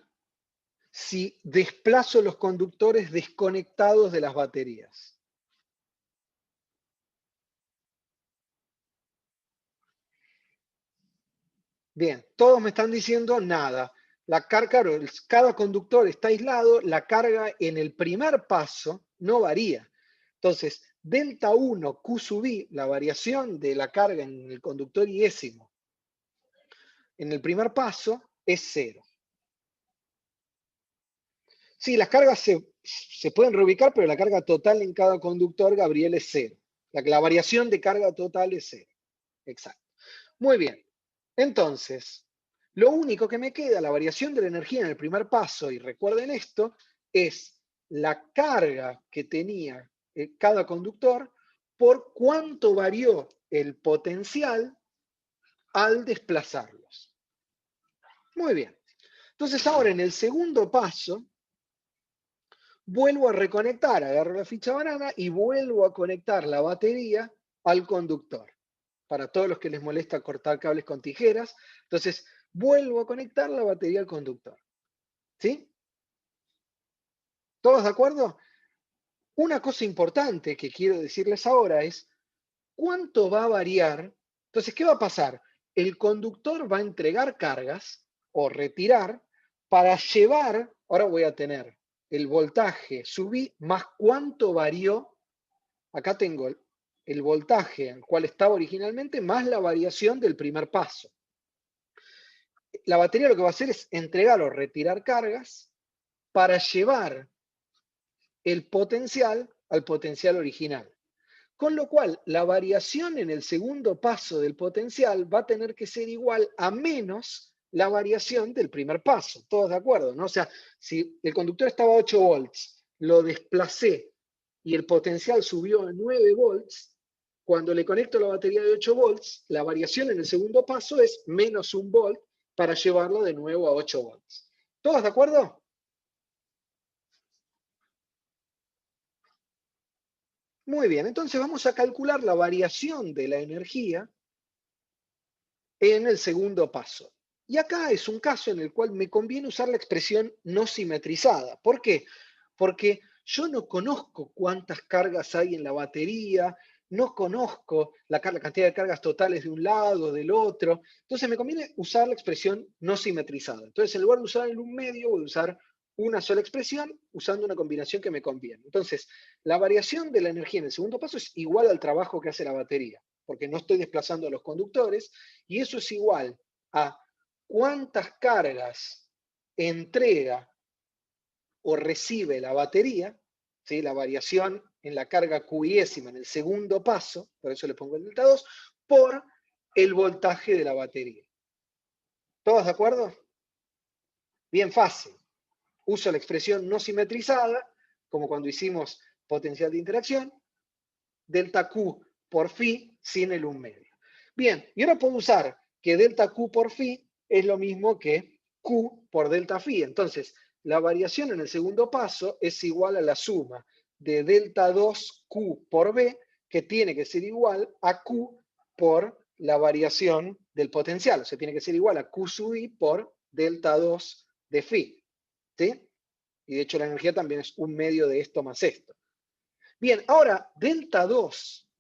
si desplazo los conductores desconectados de las baterías? Bien, todos me están diciendo nada. Claro, cada conductor está aislado, la carga en el primer paso no varía. Entonces, delta 1 Q sub I, la variación de la carga en el conductor iésimo, en el primer paso es cero. Sí, las cargas se pueden reubicar, pero la carga total en cada conductor, Gabriel, es cero. La variación de carga total es cero. Exacto. Muy bien. Entonces, lo único que me queda, la variación de la energía en el primer paso, y recuerden esto, es la carga que tenía cada conductor por cuánto varió el potencial al desplazarlos. Muy bien. Entonces ahora en el segundo paso, vuelvo a reconectar, agarro la ficha banana y vuelvo a conectar la batería al conductor. Para todos los que les molesta cortar cables con tijeras, entonces vuelvo a conectar la batería al conductor. ¿Sí? ¿Todos de acuerdo? Una cosa importante que quiero decirles ahora es cuánto va a variar. Entonces, ¿qué va a pasar? El conductor va a entregar cargas o retirar para llevar, ahora voy a tener el voltaje subí más cuánto varió. Acá tengo el voltaje al cual estaba originalmente más la variación del primer paso. La batería lo que va a hacer es entregar o retirar cargas para llevar el potencial al potencial original. Con lo cual, la variación en el segundo paso del potencial va a tener que ser igual a menos la variación del primer paso. ¿Todos de acuerdo? ¿No? O sea, si el conductor estaba a 8 volts, lo desplacé y el potencial subió a 9 volts, cuando le conecto la batería de 8 volts, la variación en el segundo paso es menos 1 volt para llevarlo de nuevo a 8 volts. ¿Todos de acuerdo? Muy bien, entonces vamos a calcular la variación de la energía en el segundo paso. Y acá es un caso en el cual me conviene usar la expresión no simetrizada. ¿Por qué? Porque yo no conozco cuántas cargas hay en la batería, no conozco la cantidad de cargas totales de un lado, del otro. Entonces me conviene usar la expresión no simetrizada. Entonces en lugar de usar el 1/2, voy a usar una sola expresión usando una combinación que me conviene. Entonces, la variación de la energía en el segundo paso es igual al trabajo que hace la batería, porque no estoy desplazando a los conductores, y eso es igual a cuántas cargas entrega o recibe la batería, ¿sí? La variación en la carga QIésima en el segundo paso, por eso le pongo el delta 2, por el voltaje de la batería. ¿Todos de acuerdo? Bien fácil. Uso la expresión no simetrizada, como cuando hicimos potencial de interacción, delta Q por phi sin el 1/2. Bien, y ahora puedo usar que delta Q por phi es lo mismo que Q por delta phi. Entonces, la variación en el segundo paso es igual a la suma de delta 2 Q por B, que tiene que ser igual a Q por la variación del potencial. O sea, tiene que ser igual a Q sub I por delta 2 de phi. ¿Sí? Y de hecho la energía también es 1/2 de esto más esto. Bien, ahora, delta 2,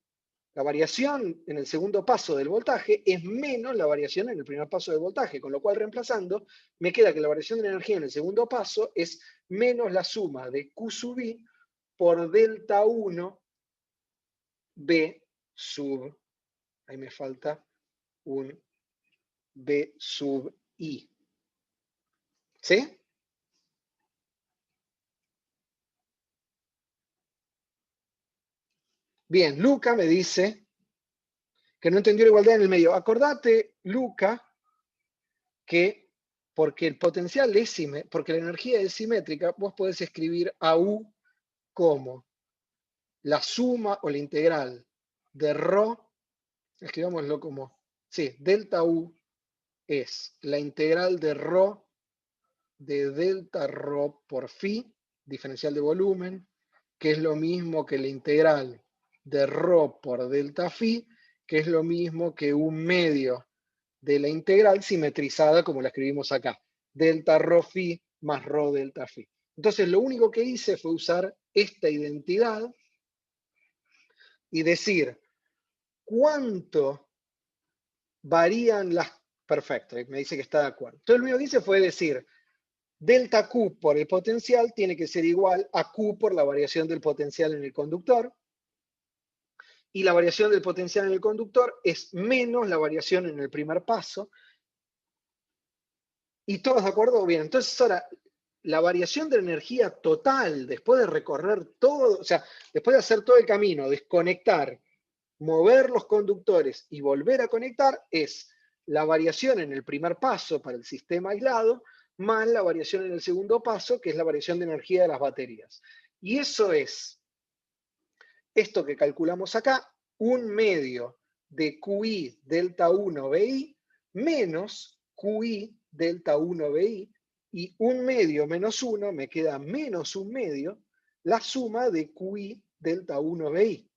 la variación en el segundo paso del voltaje es menos la variación en el primer paso del voltaje, con lo cual reemplazando, me queda que la variación de la energía en el segundo paso es menos la suma de Q sub I por delta 1 B sub, ahí me falta un B sub I. ¿Sí? Bien, Luca me dice que no entendió la igualdad en el medio. Acordate, Luca, que porque el potencial es porque la energía es simétrica, vos podés escribir a U como la suma o la integral de ρ, escribámoslo como, sí, delta U es la integral de ρ de delta ρ por phi, diferencial de volumen, que es lo mismo que la integral de ρ por delta phi, que es lo mismo que 1/2 de la integral simetrizada como la escribimos acá, delta ρ phi más ρ delta phi. Entonces lo único que hice fue usar esta identidad y decir cuánto varían las... Perfecto, me dice que está de acuerdo. Entonces lo único que hice fue decir delta Q por el potencial tiene que ser igual a Q por la variación del potencial en el conductor, y la variación del potencial en el conductor es menos la variación en el primer paso. ¿Y todos de acuerdo? Bien, entonces ahora, la variación de la energía total, después de recorrer todo, o sea, después de hacer todo el camino, desconectar, mover los conductores y volver a conectar, es la variación en el primer paso para el sistema aislado, más la variación en el segundo paso, que es la variación de energía de las baterías. Y eso es esto que calculamos acá, 1/2 de QI delta 1 BI menos QI delta 1 BI, y 1/2 menos 1 me queda menos 1/2 la suma de QI delta 1 BI.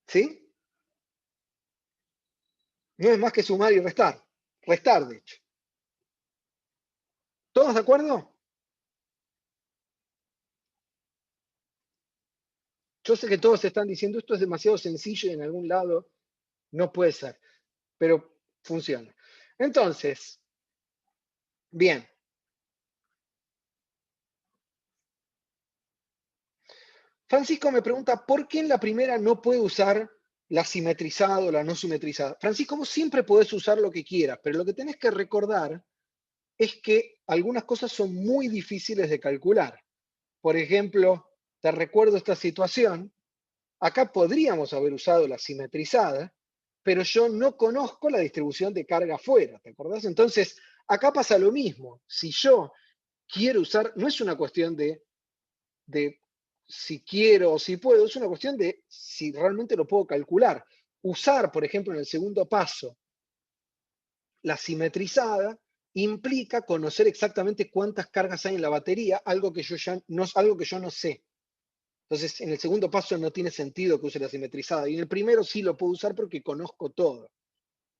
¿Sí? No es más que sumar y restar. Restar, de hecho. ¿Todos de acuerdo? Yo sé que todos están diciendo esto es demasiado sencillo y en algún lado no puede ser, pero funciona. Entonces, bien. Francisco me pregunta, ¿por qué en la primera no puedo usar la simetrizada o la no simetrizada? Francisco, vos siempre podés usar lo que quieras, pero lo que tenés que recordar es que algunas cosas son muy difíciles de calcular. Por ejemplo, te recuerdo esta situación. Acá podríamos haber usado la simetrizada, pero yo no conozco la distribución de carga afuera, ¿te acordás? Entonces, acá pasa lo mismo. Si yo quiero usar, no es una cuestión de si quiero o si puedo, es una cuestión de si realmente lo puedo calcular. Usar, por ejemplo, en el segundo paso, la simetrizada implica conocer exactamente cuántas cargas hay en la batería, algo que yo no sé. Entonces, en el segundo paso no tiene sentido que use la simetrizada. Y en el primero sí lo puedo usar porque conozco todo,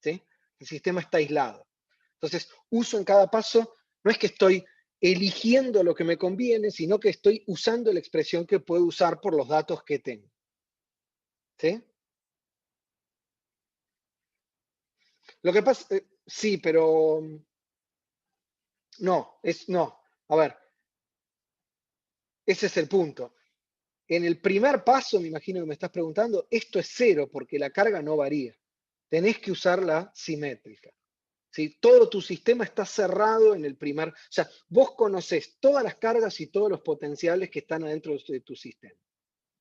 ¿sí? El sistema está aislado. Entonces, uso en cada paso, no es que estoy eligiendo lo que me conviene, sino que estoy usando la expresión que puedo usar por los datos que tengo. ¿Sí? Lo que pasa, sí, pero no. A ver, ese es el punto. En el primer paso, me imagino que me estás preguntando, esto es 0 porque la carga no varía. Tenés que usar la simétrica. ¿Sí? Todo tu sistema está cerrado en el primer... O sea, vos conocés todas las cargas y todos los potenciales que están adentro de tu sistema.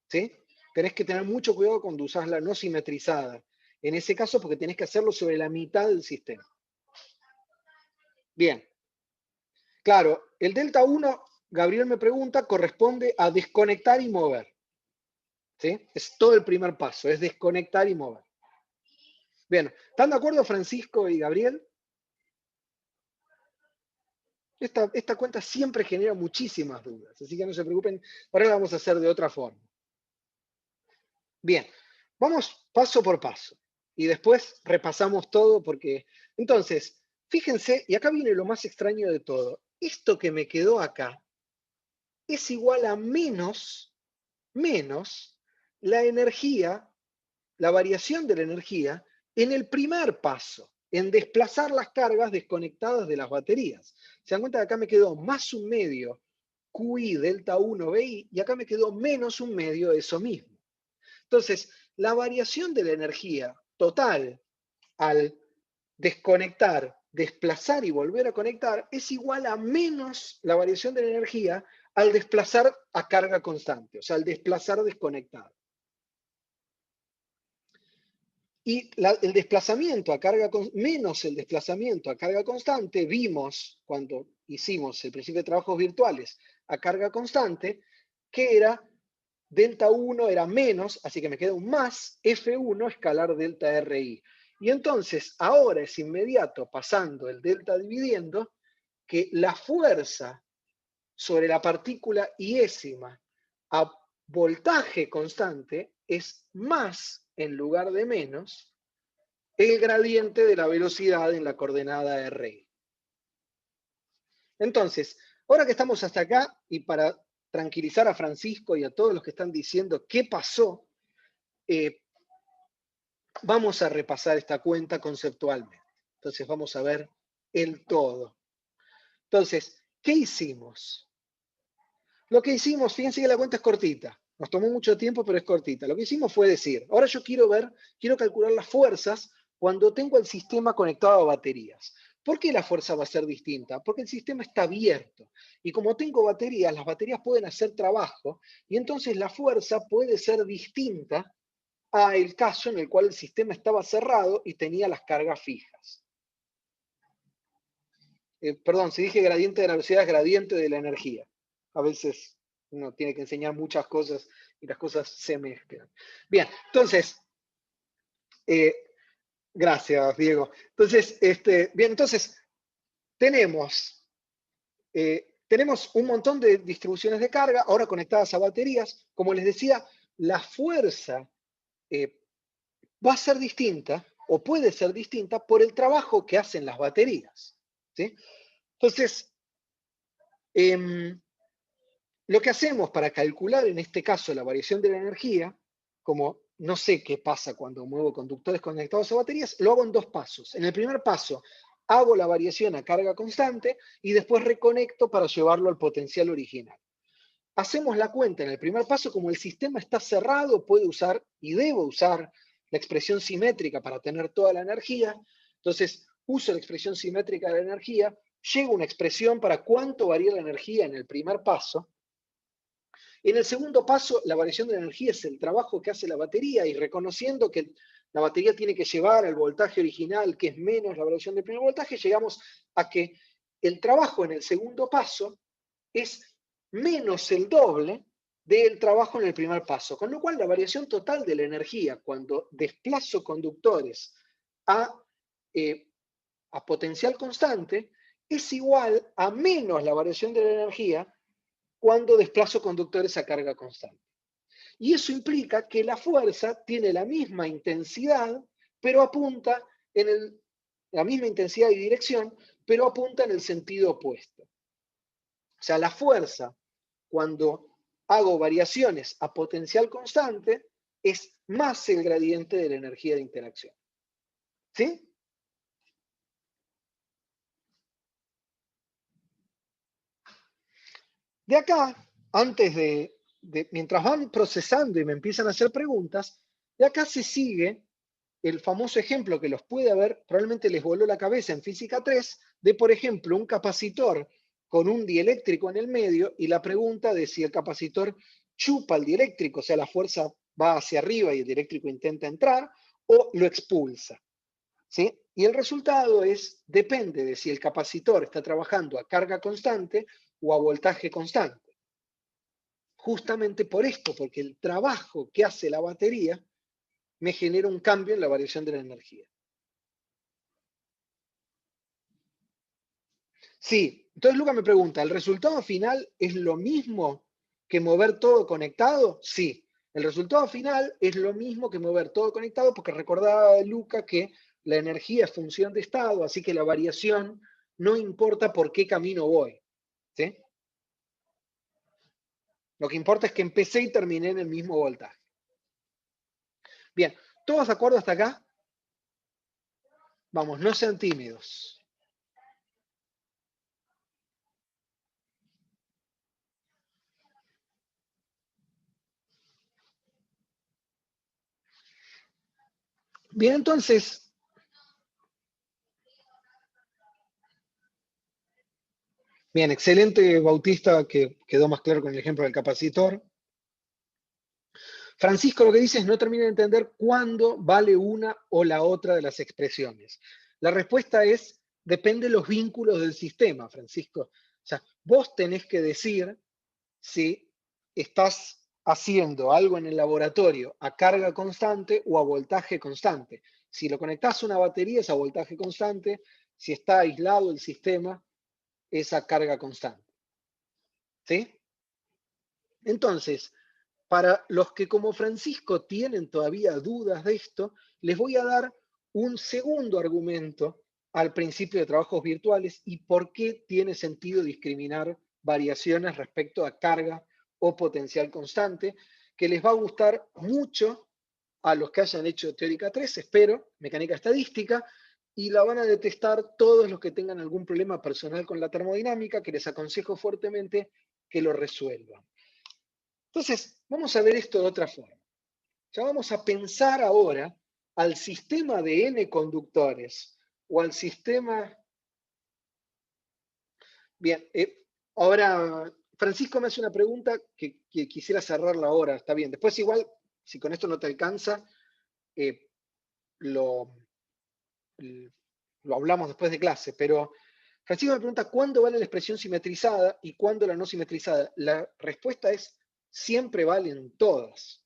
¿Sí? Tenés que tener mucho cuidado cuando usás la no simetrizada. En ese caso, porque tenés que hacerlo sobre la mitad del sistema. Bien. Claro, el delta 1, Gabriel me pregunta, corresponde a desconectar y mover. ¿Sí? Es todo el primer paso, es desconectar y mover. Bien, ¿están de acuerdo Francisco y Gabriel? Esta cuenta siempre genera muchísimas dudas, así que no se preocupen, ahora la vamos a hacer de otra forma. Bien, vamos paso por paso y después repasamos todo porque, entonces, fíjense, y acá viene lo más extraño de todo, esto que me quedó acá es igual a menos la energía, la variación de la energía en el primer paso, en desplazar las cargas desconectadas de las baterías. Se dan cuenta que acá me quedó más un medio QI delta 1 BI y acá me quedó menos un medio eso mismo. Entonces, la variación de la energía total al desconectar, desplazar y volver a conectar es igual a menos la variación de la energía al desplazar a carga constante, o sea, al desplazar desconectado. Y el desplazamiento a carga menos el desplazamiento a carga constante, vimos cuando hicimos el principio de trabajos virtuales a carga constante, que era delta 1 era menos, así que me queda un más F1 escalar delta RI. Y entonces ahora es inmediato, pasando el delta dividiendo, que la fuerza sobre la partícula iésima a voltaje constante es más en lugar de menos el gradiente de la velocidad en la coordenada RI. Entonces, ahora que estamos hasta acá, y para tranquilizar a Francisco y a todos los que están diciendo qué pasó, vamos a repasar esta cuenta conceptualmente. Entonces vamos a ver el todo. Entonces, ¿qué hicimos? Lo que hicimos, fíjense que la cuenta es cortita. Nos tomó mucho tiempo, pero es cortita. Lo que hicimos fue decir, ahora yo quiero calcular las fuerzas cuando tengo el sistema conectado a baterías. ¿Por qué la fuerza va a ser distinta? Porque el sistema está abierto. Y como tengo baterías, las baterías pueden hacer trabajo, y entonces la fuerza puede ser distinta al caso en el cual el sistema estaba cerrado y tenía las cargas fijas. Perdón, si dije gradiente de la velocidad, es gradiente de la energía. A veces uno tiene que enseñar muchas cosas y las cosas se mezclan. Bien, entonces, gracias, Diego. Entonces, entonces tenemos un montón de distribuciones de carga, ahora conectadas a baterías. Como les decía, la fuerza va a ser distinta, o puede ser distinta, por el trabajo que hacen las baterías. ¿Sí? Entonces, lo que hacemos para calcular en este caso la variación de la energía, como no sé qué pasa cuando muevo conductores conectados a baterías, lo hago en dos pasos. En el primer paso, hago la variación a carga constante y después reconecto para llevarlo al potencial original. Hacemos la cuenta en el primer paso, como el sistema está cerrado, puede usar y debo usar la expresión simétrica para tener toda la energía. Entonces, uso la expresión simétrica de la energía, llego a una expresión para cuánto varía la energía en el primer paso, En el segundo paso, la variación de la energía es el trabajo que hace la batería, y reconociendo que la batería tiene que llevar al voltaje original, que es menos la variación del primer voltaje, llegamos a que el trabajo en el segundo paso es menos el doble del trabajo en el primer paso. Con lo cual, la variación total de la energía cuando desplazo conductores a potencial constante es igual a menos la variación de la energía cuando desplazo conductores a carga constante. Y eso implica que la fuerza tiene la misma intensidad, pero apunta en la misma intensidad y dirección, pero apunta en el sentido opuesto. O sea, la fuerza, cuando hago variaciones a potencial constante, es más el gradiente de la energía de interacción. ¿Sí? De acá, mientras van procesando y me empiezan a hacer preguntas, de acá se sigue el famoso ejemplo que los puede haber, probablemente les voló la cabeza en física 3, de, por ejemplo, un capacitor con un dieléctrico en el medio, y la pregunta de si el capacitor chupa el dieléctrico, o sea, la fuerza va hacia arriba y el dieléctrico intenta entrar, o lo expulsa. ¿Sí? Y el resultado depende de si el capacitor está trabajando a carga constante o a voltaje constante. Justamente por esto, porque el trabajo que hace la batería me genera un cambio en la variación de la energía. Sí, entonces Luca me pregunta, ¿el resultado final es lo mismo que mover todo conectado? Sí, el resultado final es lo mismo que mover todo conectado, porque recordaba Luca que la energía es función de estado, así que la variación no importa por qué camino voy. ¿Sí? Lo que importa es que empecé y terminé en el mismo voltaje. Bien, ¿todos de acuerdo hasta acá? Vamos, no sean tímidos. Bien, entonces, bien, excelente, Bautista, que quedó más claro con el ejemplo del capacitor. Francisco lo que dice es no termina de entender cuándo vale una o la otra de las expresiones. La respuesta es, depende de los vínculos del sistema, Francisco. O sea, vos tenés que decir si estás haciendo algo en el laboratorio a carga constante o a voltaje constante. Si lo conectás a una batería es a voltaje constante, si está aislado el sistema es a carga constante. ¿Sí? Entonces, para los que como Francisco tienen todavía dudas de esto, les voy a dar un segundo argumento al principio de trabajos virtuales y por qué tiene sentido discriminar variaciones respecto a carga o potencial constante, que les va a gustar mucho a los que hayan hecho teórica 3, espero, mecánica estadística, y la van a detestar todos los que tengan algún problema personal con la termodinámica, que les aconsejo fuertemente que lo resuelvan. Entonces, vamos a ver esto de otra forma. Ya vamos a pensar ahora al sistema de n conductores o al sistema... Bien, ahora Francisco me hace una pregunta que quisiera cerrarla ahora, está bien. Después igual, si con esto no te alcanza, lo hablamos después de clase, pero Francisco me pregunta ¿cuándo vale la expresión simetrizada y cuándo la no simetrizada? La respuesta es siempre valen todas.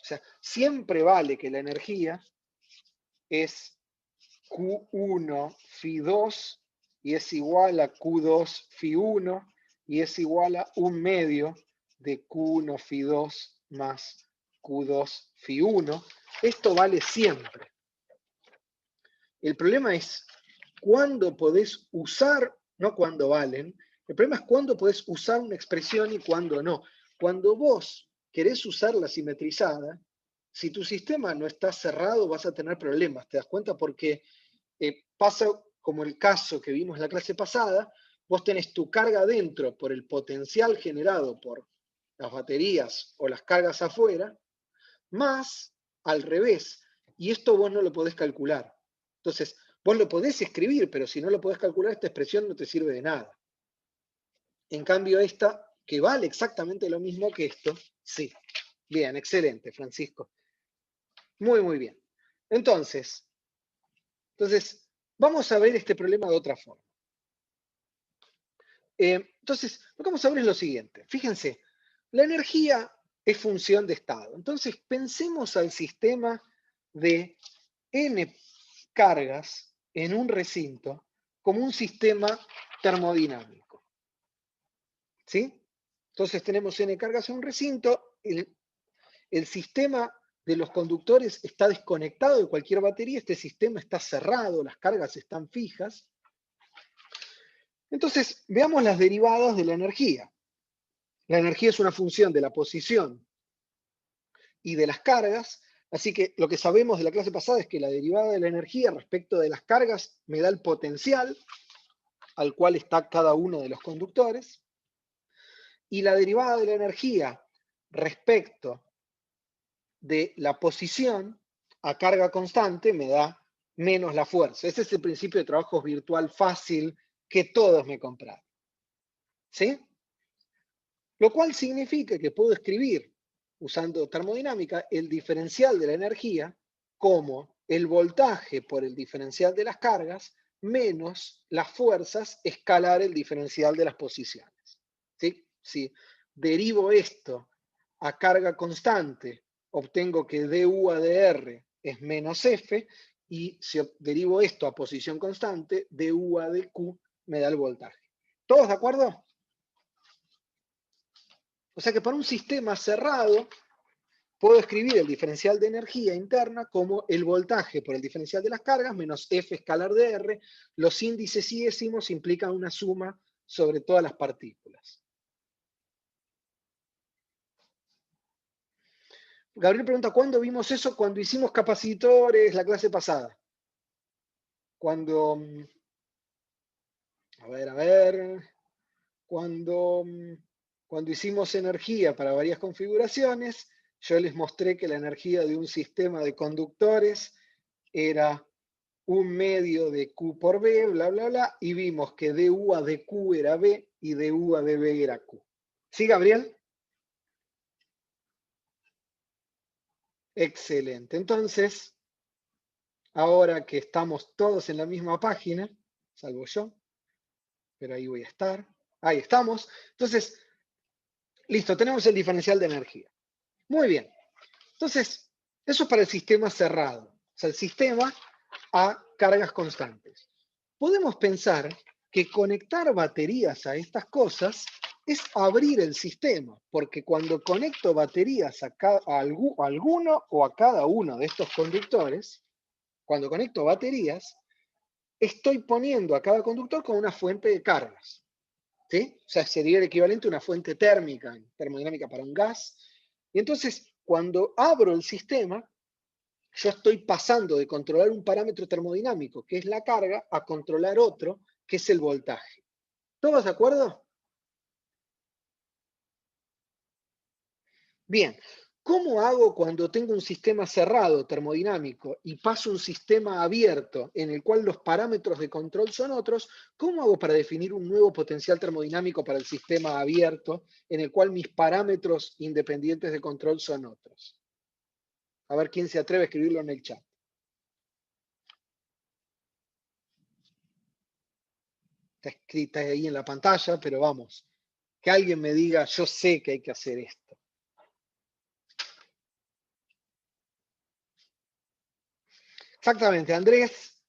O sea, siempre vale que la energía es Q1 Φ2 y es igual a Q2 Φ1 y es igual a 1/2 de Q1 Φ2 más Q2 Φ1. Esto vale siempre. El problema es cuándo podés usar, no cuándo valen, el problema es cuándo podés usar una expresión y cuándo no. Cuando vos querés usar la simetrizada, si tu sistema no está cerrado vas a tener problemas, ¿te das cuenta? Porque pasa como el caso que vimos en la clase pasada, vos tenés tu carga adentro por el potencial generado por las baterías o las cargas afuera, más al revés, y esto vos no lo podés calcular. Entonces, vos lo podés escribir, pero si no lo podés calcular, esta expresión no te sirve de nada. En cambio, esta que vale exactamente lo mismo que esto, sí. Bien, excelente, Francisco. Muy, muy bien. Entonces, vamos a ver este problema de otra forma. Entonces, lo que vamos a ver es lo siguiente. Fíjense, la energía es función de estado. Entonces, pensemos al sistema de n cargas en un recinto como un sistema termodinámico. ¿Sí? Entonces tenemos n cargas en un recinto, el sistema de los conductores está desconectado de cualquier batería, este sistema está cerrado, las cargas están fijas. Entonces, veamos las derivadas de la energía. La energía es una función de la posición y de las cargas, así que lo que sabemos de la clase pasada es que la derivada de la energía respecto de las cargas me da el potencial al cual está cada uno de los conductores, y la derivada de la energía respecto de la posición a carga constante me da menos la fuerza. Ese es el principio de trabajo virtual fácil que todos me compraron. ¿Sí? Lo cual significa que puedo escribir, usando termodinámica, el diferencial de la energía como el voltaje por el diferencial de las cargas menos las fuerzas escalar el diferencial de las posiciones. ¿Sí? Si derivo esto a carga constante, obtengo que du a dr es menos F, y si derivo esto a posición constante, du a dq me da el voltaje. ¿Todos de acuerdo? O sea que para un sistema cerrado, puedo escribir el diferencial de energía interna como el voltaje por el diferencial de las cargas menos F escalar de R. Los índices y décimos implican una suma sobre todas las partículas. Gabriel pregunta, ¿cuándo vimos eso? Cuando hicimos capacitores la clase pasada. Cuando, cuando hicimos energía para varias configuraciones, yo les mostré que la energía de un sistema de conductores era 1/2 de Q por B, bla, bla, bla, y vimos que du a dq era B y du a dB era Q. ¿Sí, Gabriel? Excelente. Entonces, ahora que estamos todos en la misma página, salvo yo, pero ahí voy a estar. Ahí estamos. Entonces, listo, tenemos el diferencial de energía. Muy bien. Entonces, eso es para el sistema cerrado. O sea, el sistema a cargas constantes. Podemos pensar que conectar baterías a estas cosas es abrir el sistema, porque cuando conecto baterías a alguno o a cada uno de estos conductores, cuando conecto baterías, estoy poniendo a cada conductor con una fuente de cargas. ¿Sí? O sea, sería el equivalente a una fuente térmica, en termodinámica para un gas. Y entonces, cuando abro el sistema, yo estoy pasando de controlar un parámetro termodinámico, que es la carga, a controlar otro, que es el voltaje. ¿Todos de acuerdo? Bien. ¿Cómo hago cuando tengo un sistema cerrado termodinámico y paso un sistema abierto en el cual los parámetros de control son otros? ¿Cómo hago para definir un nuevo potencial termodinámico para el sistema abierto en el cual mis parámetros independientes de control son otros? A ver quién se atreve a escribirlo en el chat. Está escrita ahí en la pantalla, pero vamos, que alguien me diga, yo sé que hay que hacer esto. Exactamente, Andrés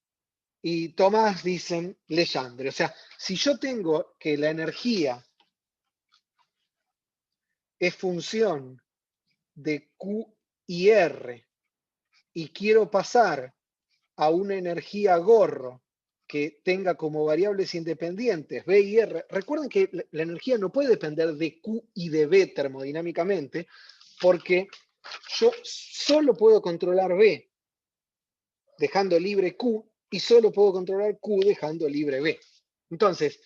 y Tomás dicen Legendre. O sea, si yo tengo que la energía es función de Q y R y quiero pasar a una energía gorro que tenga como variables independientes B y R, recuerden que la energía no puede depender de Q y de B termodinámicamente, porque yo solo puedo controlar B dejando libre Q y solo puedo controlar Q dejando libre B. Entonces,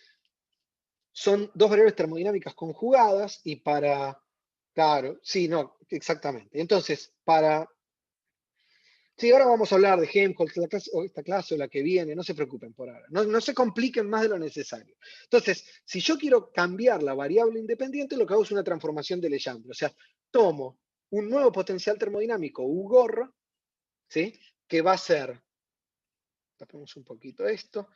son dos variables termodinámicas conjugadas y para... Claro, sí, no, exactamente. Entonces, Sí, ahora vamos a hablar de Helmholtz, esta clase o la que viene, no se preocupen por ahora. No se compliquen más de lo necesario. Entonces, si yo quiero cambiar la variable independiente, lo que hago es una transformación de Legendre. O sea, tomo un nuevo potencial termodinámico, U gorro, ¿sí? Que va a ser, tapemos un poquito esto,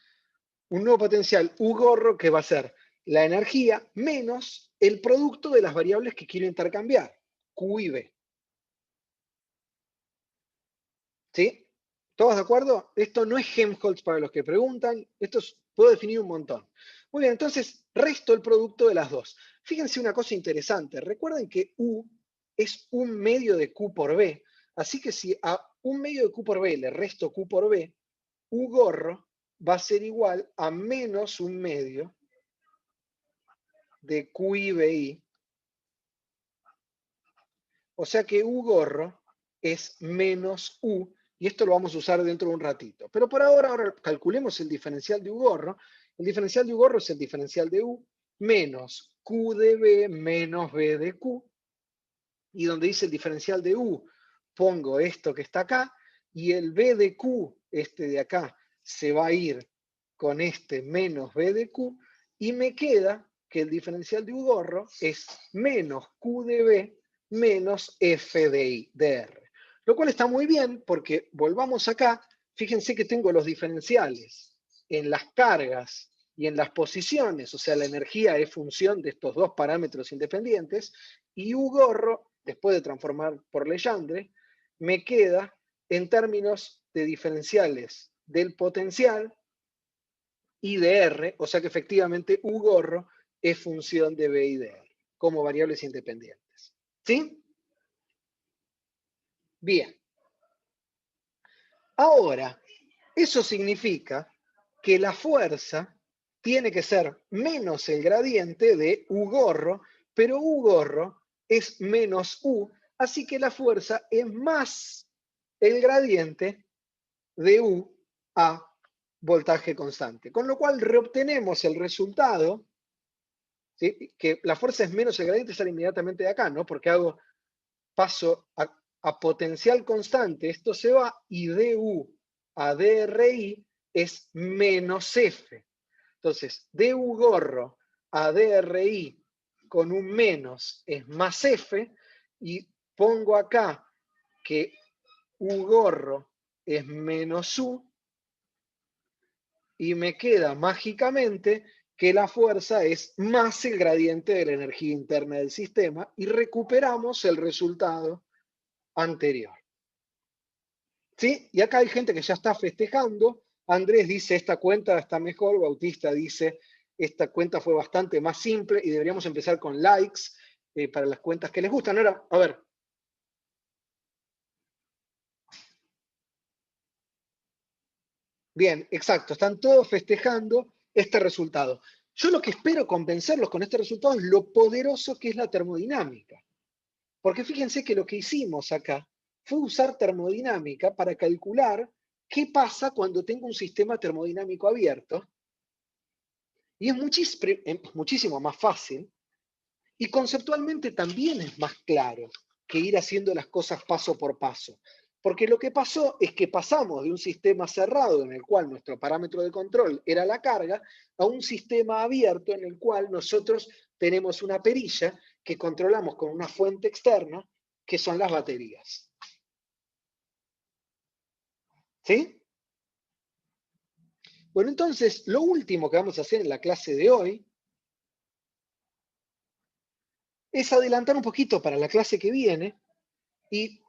un nuevo potencial U gorro que va a ser la energía menos el producto de las variables que quiero intercambiar, Q y B. ¿Sí? ¿Todos de acuerdo? Esto no es Helmholtz para los que preguntan, puedo definir un montón. Muy bien, entonces resto el producto de las dos. Fíjense una cosa interesante, recuerden que U es un medio de Q por B, así que si a un medio de Q por B le resto Q por B, U gorro va a ser igual a menos un medio de QI/BI. O sea que U gorro es menos U, y esto lo vamos a usar dentro de un ratito. Pero por ahora calculemos el diferencial de U gorro. El diferencial de U gorro es el diferencial de U menos Q de B menos B de Q. Y donde dice el diferencial de U, pongo esto que está acá, y el B de Q, este de acá, se va a ir con este menos B de Q, y me queda que el diferencial de U gorro es menos Q de B menos F de R. Lo cual está muy bien porque, volvamos acá, fíjense que tengo los diferenciales en las cargas y en las posiciones, o sea, la energía es función de estos dos parámetros independientes, y U gorro, después de transformar por Legendre, me queda en términos de diferenciales del potencial y de R, o sea que efectivamente U gorro es función de B y de R, como variables independientes. ¿Sí? Bien. Ahora, eso significa que la fuerza tiene que ser menos el gradiente de U gorro, pero U gorro es menos U, así que la fuerza es más el gradiente de U a voltaje constante. Con lo cual reobtenemos el resultado, ¿sí? Que la fuerza es menos el gradiente, sale inmediatamente de acá, ¿no? Porque paso a potencial constante, esto se va, y du a DRI es menos F. Entonces, du gorro a DRI con un menos es más F, y pongo acá que U gorro es menos U, y me queda mágicamente que la fuerza es más el gradiente de la energía interna del sistema, y recuperamos el resultado anterior. ¿Sí? Y acá hay gente que ya está festejando. Andrés dice, esta cuenta está mejor. Bautista dice, esta cuenta fue bastante más simple y deberíamos empezar con likes para las cuentas que les gustan. Ahora, a ver. Bien, exacto. Están todos festejando este resultado. Yo lo que espero convencerlos con este resultado es lo poderoso que es la termodinámica. Porque fíjense que lo que hicimos acá fue usar termodinámica para calcular qué pasa cuando tengo un sistema termodinámico abierto. Y es muchísimo más fácil, y conceptualmente también es más claro que ir haciendo las cosas paso por paso. Porque lo que pasó es que pasamos de un sistema cerrado en el cual nuestro parámetro de control era la carga, a un sistema abierto en el cual nosotros tenemos una perilla que controlamos con una fuente externa, que son las baterías. ¿Sí? Bueno, entonces, lo último que vamos a hacer en la clase de hoy es adelantar un poquito para la clase que viene y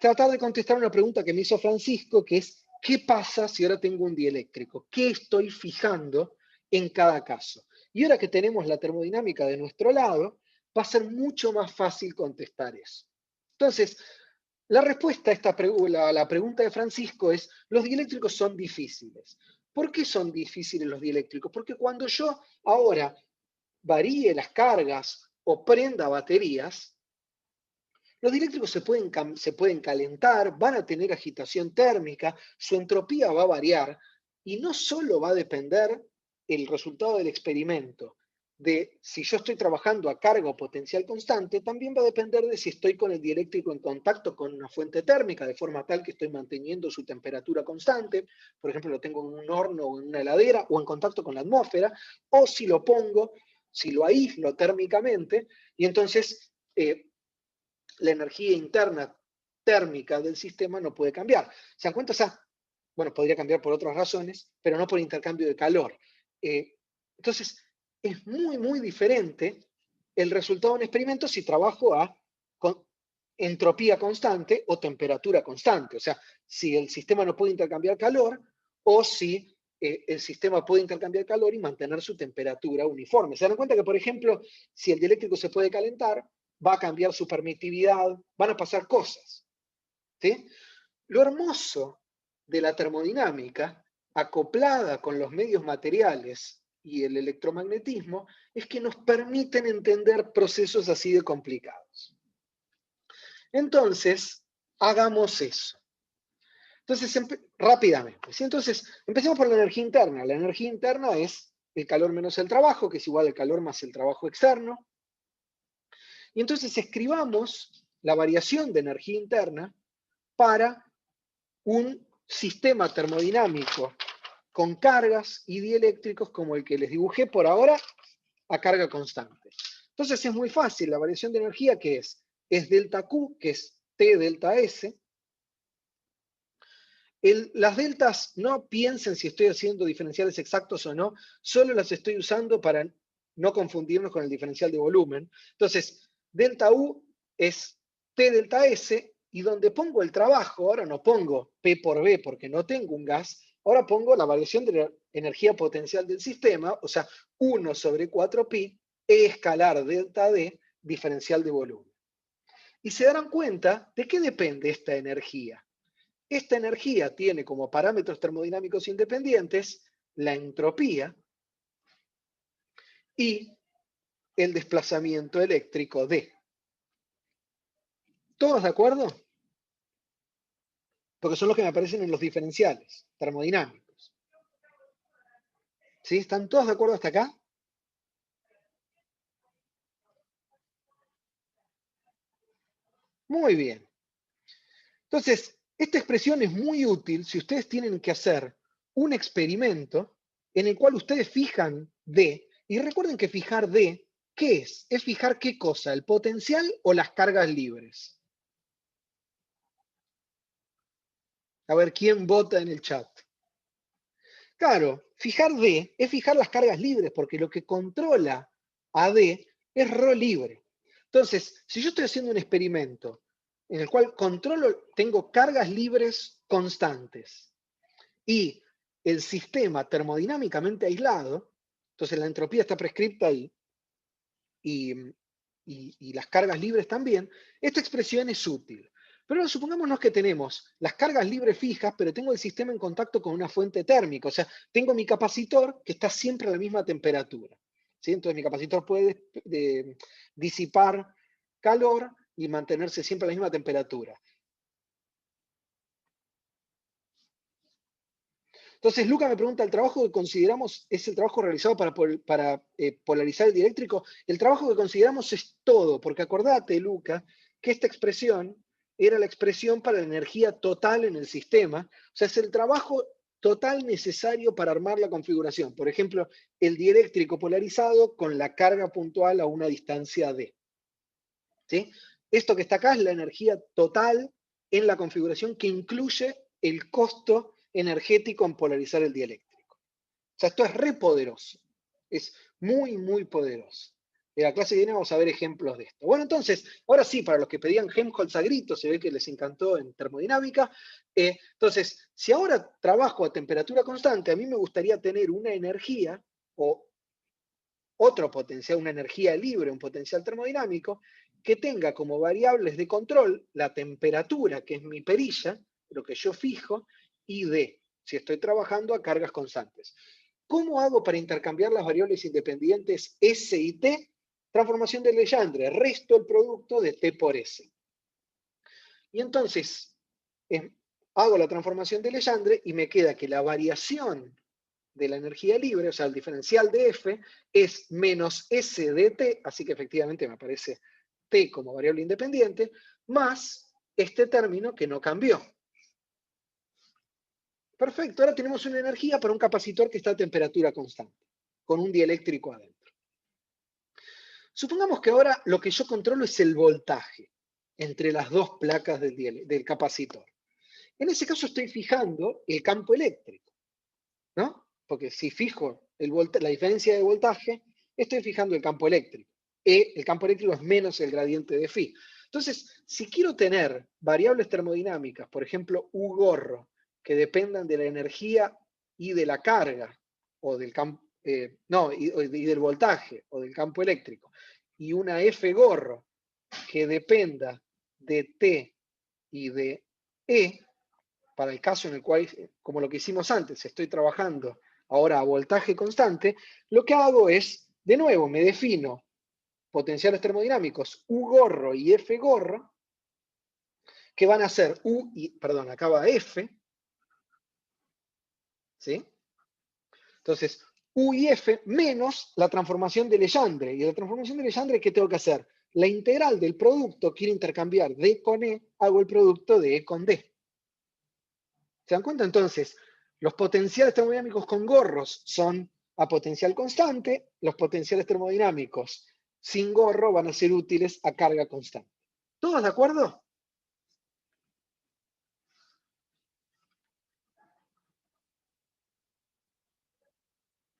tratar de contestar una pregunta que me hizo Francisco, que es, ¿qué pasa si ahora tengo un dieléctrico? ¿Qué estoy fijando en cada caso? Y ahora que tenemos la termodinámica de nuestro lado, va a ser mucho más fácil contestar eso. Entonces, la respuesta a la pregunta de Francisco es, los dieléctricos son difíciles. ¿Por qué son difíciles los dieléctricos? Porque cuando yo ahora varíe las cargas o prenda baterías, los dieléctricos se pueden calentar, van a tener agitación térmica, su entropía va a variar, y no solo va a depender el resultado del experimento de si yo estoy trabajando a carga o potencial constante, también va a depender de si estoy con el dieléctrico en contacto con una fuente térmica, de forma tal que estoy manteniendo su temperatura constante, por ejemplo, lo tengo en un horno o en una heladera, o en contacto con la atmósfera, o si lo pongo, si lo aíslo térmicamente, y entonces la energía interna térmica del sistema no puede cambiar. ¿Se dan cuenta? O sea, bueno, podría cambiar por otras razones, pero no por intercambio de calor. Entonces, es muy, muy diferente el resultado de un experimento si trabajo a entropía constante o temperatura constante. O sea, si el sistema no puede intercambiar calor o si el sistema puede intercambiar calor y mantener su temperatura uniforme. ¿Se dan cuenta que, por ejemplo, si el dieléctrico se puede calentar, va a cambiar su permitividad, van a pasar cosas? ¿Sí? Lo hermoso de la termodinámica, acoplada con los medios materiales y el electromagnetismo, es que nos permiten entender procesos así de complicados. Entonces, hagamos eso. Entonces, rápidamente. ¿Sí? Entonces, empecemos por la energía interna. La energía interna es el calor menos el trabajo, que es igual al calor más el trabajo externo. Y entonces escribamos la variación de energía interna para un sistema termodinámico con cargas y dieléctricos como el que les dibujé por ahora a carga constante. Entonces es muy fácil, la variación de energía que es delta Q, que es T delta S. Las deltas, no piensen si estoy haciendo diferenciales exactos o no, solo las estoy usando para no confundirnos con el diferencial de volumen. Entonces, delta U es T delta S, y donde pongo el trabajo, ahora no pongo P por B porque no tengo un gas, ahora pongo la variación de la energía potencial del sistema, o sea, 1 sobre 4pi, E escalar delta D, diferencial de volumen. Y se darán cuenta de qué depende esta energía. Esta energía tiene como parámetros termodinámicos independientes la entropía y el desplazamiento eléctrico D. ¿Todos de acuerdo? Porque son los que me aparecen en los diferenciales termodinámicos. ¿Sí? ¿Están todos de acuerdo hasta acá? Muy bien. Entonces, esta expresión es muy útil si ustedes tienen que hacer un experimento en el cual ustedes fijan D, y recuerden que fijar D, ¿qué es? Es fijar qué cosa, el potencial o las cargas libres. A ver, ¿quién vota en el chat? Claro, fijar D es fijar las cargas libres, porque lo que controla a D es ρ libre. Entonces, si yo estoy haciendo un experimento en el cual tengo cargas libres constantes y el sistema termodinámicamente aislado, entonces la entropía está prescripta ahí, y las cargas libres también, esta expresión es útil. Pero supongámonos que tenemos las cargas libres fijas, pero tengo el sistema en contacto con una fuente térmica, o sea, tengo mi capacitor que está siempre a la misma temperatura. ¿Sí? Entonces mi capacitor puede disipar calor y mantenerse siempre a la misma temperatura. Entonces, Luca me pregunta, ¿el trabajo que consideramos es el trabajo realizado para polarizar el dieléctrico? El trabajo que consideramos es todo, porque acordate, Luca, que esta expresión era la expresión para la energía total en el sistema, o sea, es el trabajo total necesario para armar la configuración. Por ejemplo, el dieléctrico polarizado con la carga puntual a una distancia d. ¿Sí? Esto que está acá es la energía total en la configuración que incluye el costo energético en polarizar el dieléctrico. O sea, esto es re poderoso. Es muy, muy poderoso. En la clase que viene vamos a ver ejemplos de esto. Bueno, entonces, ahora sí, para los que pedían Helmholtz a gritos, se ve que les encantó en termodinámica. Entonces, si ahora trabajo a temperatura constante, a mí me gustaría tener una energía o otro potencial, una energía libre, un potencial termodinámico, que tenga como variables de control la temperatura, que es mi perilla, lo que yo fijo, y D, si estoy trabajando a cargas constantes. ¿Cómo hago para intercambiar las variables independientes S y T? Transformación de Legendre, resto el producto de T por S. Y entonces hago la transformación de Legendre y me queda que la variación de la energía libre, o sea, el diferencial de F, es menos S de T, así que efectivamente me aparece T como variable independiente, más este término que no cambió. Perfecto, ahora tenemos una energía para un capacitor que está a temperatura constante, con un dieléctrico adentro. Supongamos que ahora lo que yo controlo es el voltaje entre las dos placas del capacitor. En ese caso estoy fijando el campo eléctrico, ¿no? Porque si fijo la diferencia de voltaje, estoy fijando el campo eléctrico. El campo eléctrico es menos el gradiente de phi. Entonces, si quiero tener variables termodinámicas, por ejemplo, U gorro, que dependan de la energía y de la carga, o del campo, y del voltaje, o del campo eléctrico, y una F gorro que dependa de T y de E, para el caso en el cual, como lo que hicimos antes, estoy trabajando ahora a voltaje constante, lo que hago es, de nuevo, me defino potenciales termodinámicos U gorro y F gorro, que van a ser acá va F, ¿sí? Entonces, U y F menos la transformación de Legendre. Y la transformación de Legendre, ¿qué tengo que hacer? La integral del producto, quiero intercambiar D con E, hago el producto de E con D. ¿Se dan cuenta? Entonces, los potenciales termodinámicos con gorros son a potencial constante, los potenciales termodinámicos sin gorro van a ser útiles a carga constante. ¿Todos de acuerdo?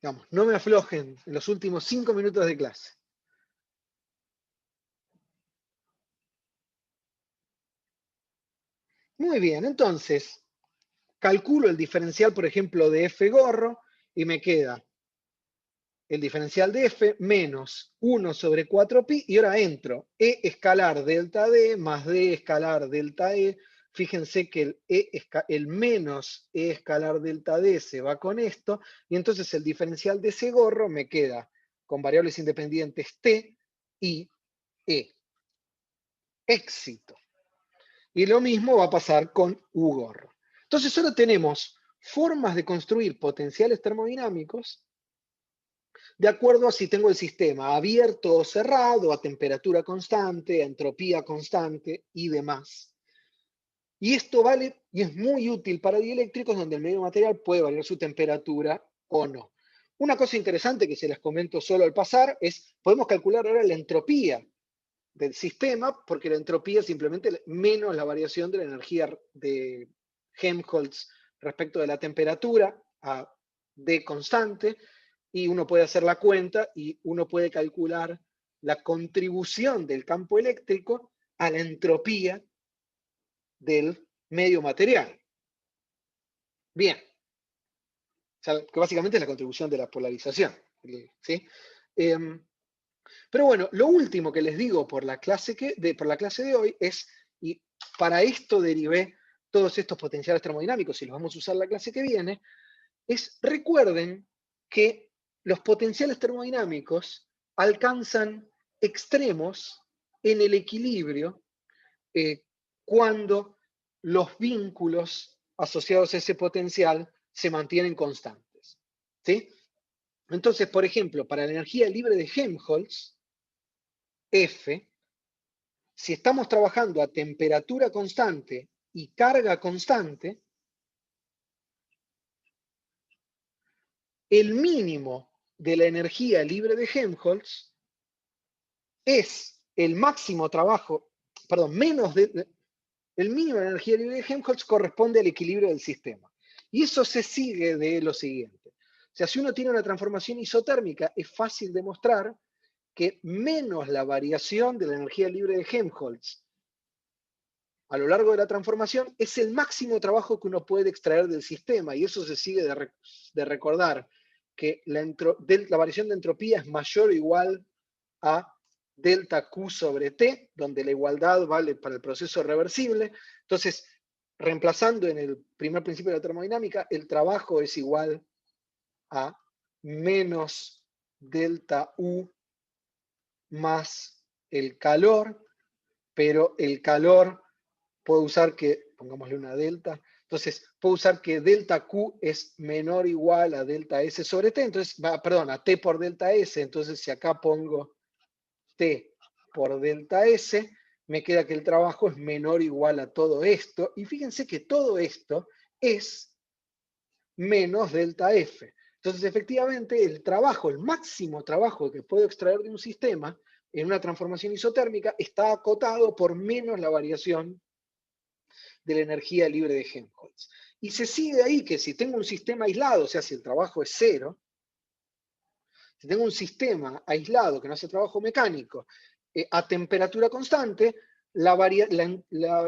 Digamos, no me aflojen en los últimos 5 minutos de clase. Muy bien, entonces, calculo el diferencial, por ejemplo, de F gorro, y me queda el diferencial de F menos 1 sobre 4pi, y ahora entro E escalar delta D más D escalar delta E. Fíjense que el menos E escalar delta D se va con esto, y entonces el diferencial de ese gorro me queda con variables independientes T y E. Éxito. Y lo mismo va a pasar con U gorro. Entonces ahora tenemos formas de construir potenciales termodinámicos de acuerdo a si tengo el sistema abierto o cerrado, a temperatura constante, a entropía constante y demás. Y esto vale y es muy útil para dieléctricos donde el medio material puede variar su temperatura o no. Una cosa interesante que se les comento solo al pasar es, podemos calcular ahora la entropía del sistema, porque la entropía es simplemente menos la variación de la energía de Helmholtz respecto de la temperatura a D constante, y uno puede hacer la cuenta y uno puede calcular la contribución del campo eléctrico a la entropía del medio material. Bien. O sea, que básicamente es la contribución de la polarización. ¿Sí? Pero bueno, lo último que les digo por la clase de hoy es, y para esto derivé todos estos potenciales termodinámicos y los vamos a usar la clase que viene, es recuerden que los potenciales termodinámicos alcanzan extremos en el equilibrio cuando los vínculos asociados a ese potencial se mantienen constantes. ¿Sí? Entonces, por ejemplo, para la energía libre de Helmholtz, F, si estamos trabajando a temperatura constante y carga constante, el mínimo de la energía libre de Helmholtz es el máximo trabajo, perdón, el mínimo de energía libre de Helmholtz corresponde al equilibrio del sistema. Y eso se sigue de lo siguiente. O sea, si uno tiene una transformación isotérmica, es fácil demostrar que menos la variación de la energía libre de Helmholtz a lo largo de la transformación es el máximo trabajo que uno puede extraer del sistema, y eso se sigue de recordar, que la variación de entropía es mayor o igual a delta Q sobre T, donde la igualdad vale para el proceso reversible. Entonces, reemplazando en el primer principio de la termodinámica, el trabajo es igual a menos delta U más el calor, pero el calor puedo usar que, pongámosle una delta, Entonces, puedo usar que delta Q es menor o igual a delta S sobre T, entonces, perdón, a T por delta S, entonces si acá pongo T por delta S, me queda que el trabajo es menor o igual a todo esto, y fíjense que todo esto es menos delta F. Entonces, efectivamente, el trabajo, el máximo trabajo que puedo extraer de un sistema en una transformación isotérmica está acotado por menos la variación de la energía libre de Helmholtz. Y se sigue ahí que si tengo un sistema aislado, o sea, si el trabajo es cero, si tengo un sistema aislado que no hace trabajo mecánico a temperatura constante, la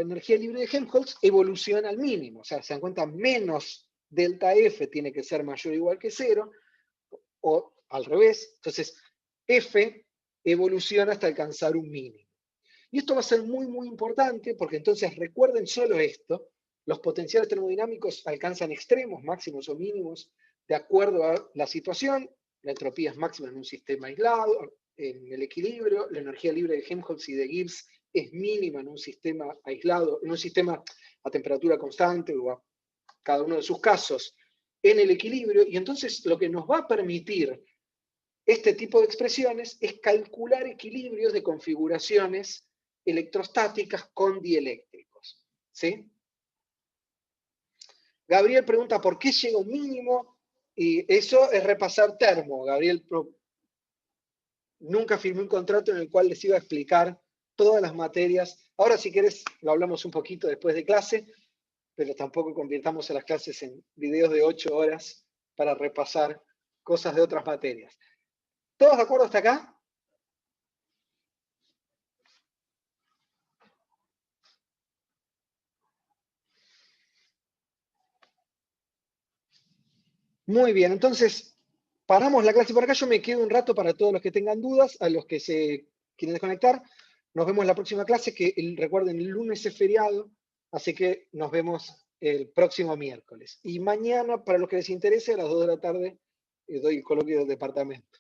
energía libre de Helmholtz evoluciona al mínimo. O sea, se dan cuenta, menos delta F tiene que ser mayor o igual que cero, o al revés. Entonces, F evoluciona hasta alcanzar un mínimo. Y esto va a ser muy, muy importante porque entonces recuerden solo esto, los potenciales termodinámicos alcanzan extremos, máximos o mínimos, de acuerdo a la situación. La entropía es máxima en un sistema aislado, en el equilibrio. La energía libre de Helmholtz y de Gibbs es mínima en un sistema aislado, en un sistema a temperatura constante o a cada uno de sus casos en el equilibrio. Y entonces lo que nos va a permitir este tipo de expresiones es calcular equilibrios de configuraciones electrostáticas con dieléctricos. ¿Sí? Gabriel pregunta por qué llega un mínimo, y eso es repasar termo. Gabriel nunca firmé un contrato en el cual les iba a explicar todas las materias. Ahora, si querés, lo hablamos un poquito después de clase, pero tampoco convirtamos a las clases en videos de 8 horas para repasar cosas de otras materias. ¿Todos de acuerdo hasta acá? Muy bien, entonces paramos la clase por acá. Yo me quedo un rato para todos los que tengan dudas, a los que se quieren desconectar. Nos vemos en la próxima clase, que recuerden, el lunes es feriado, así que nos vemos el próximo miércoles. Y mañana, para los que les interese, a las 2 de la tarde, doy el coloquio del departamento.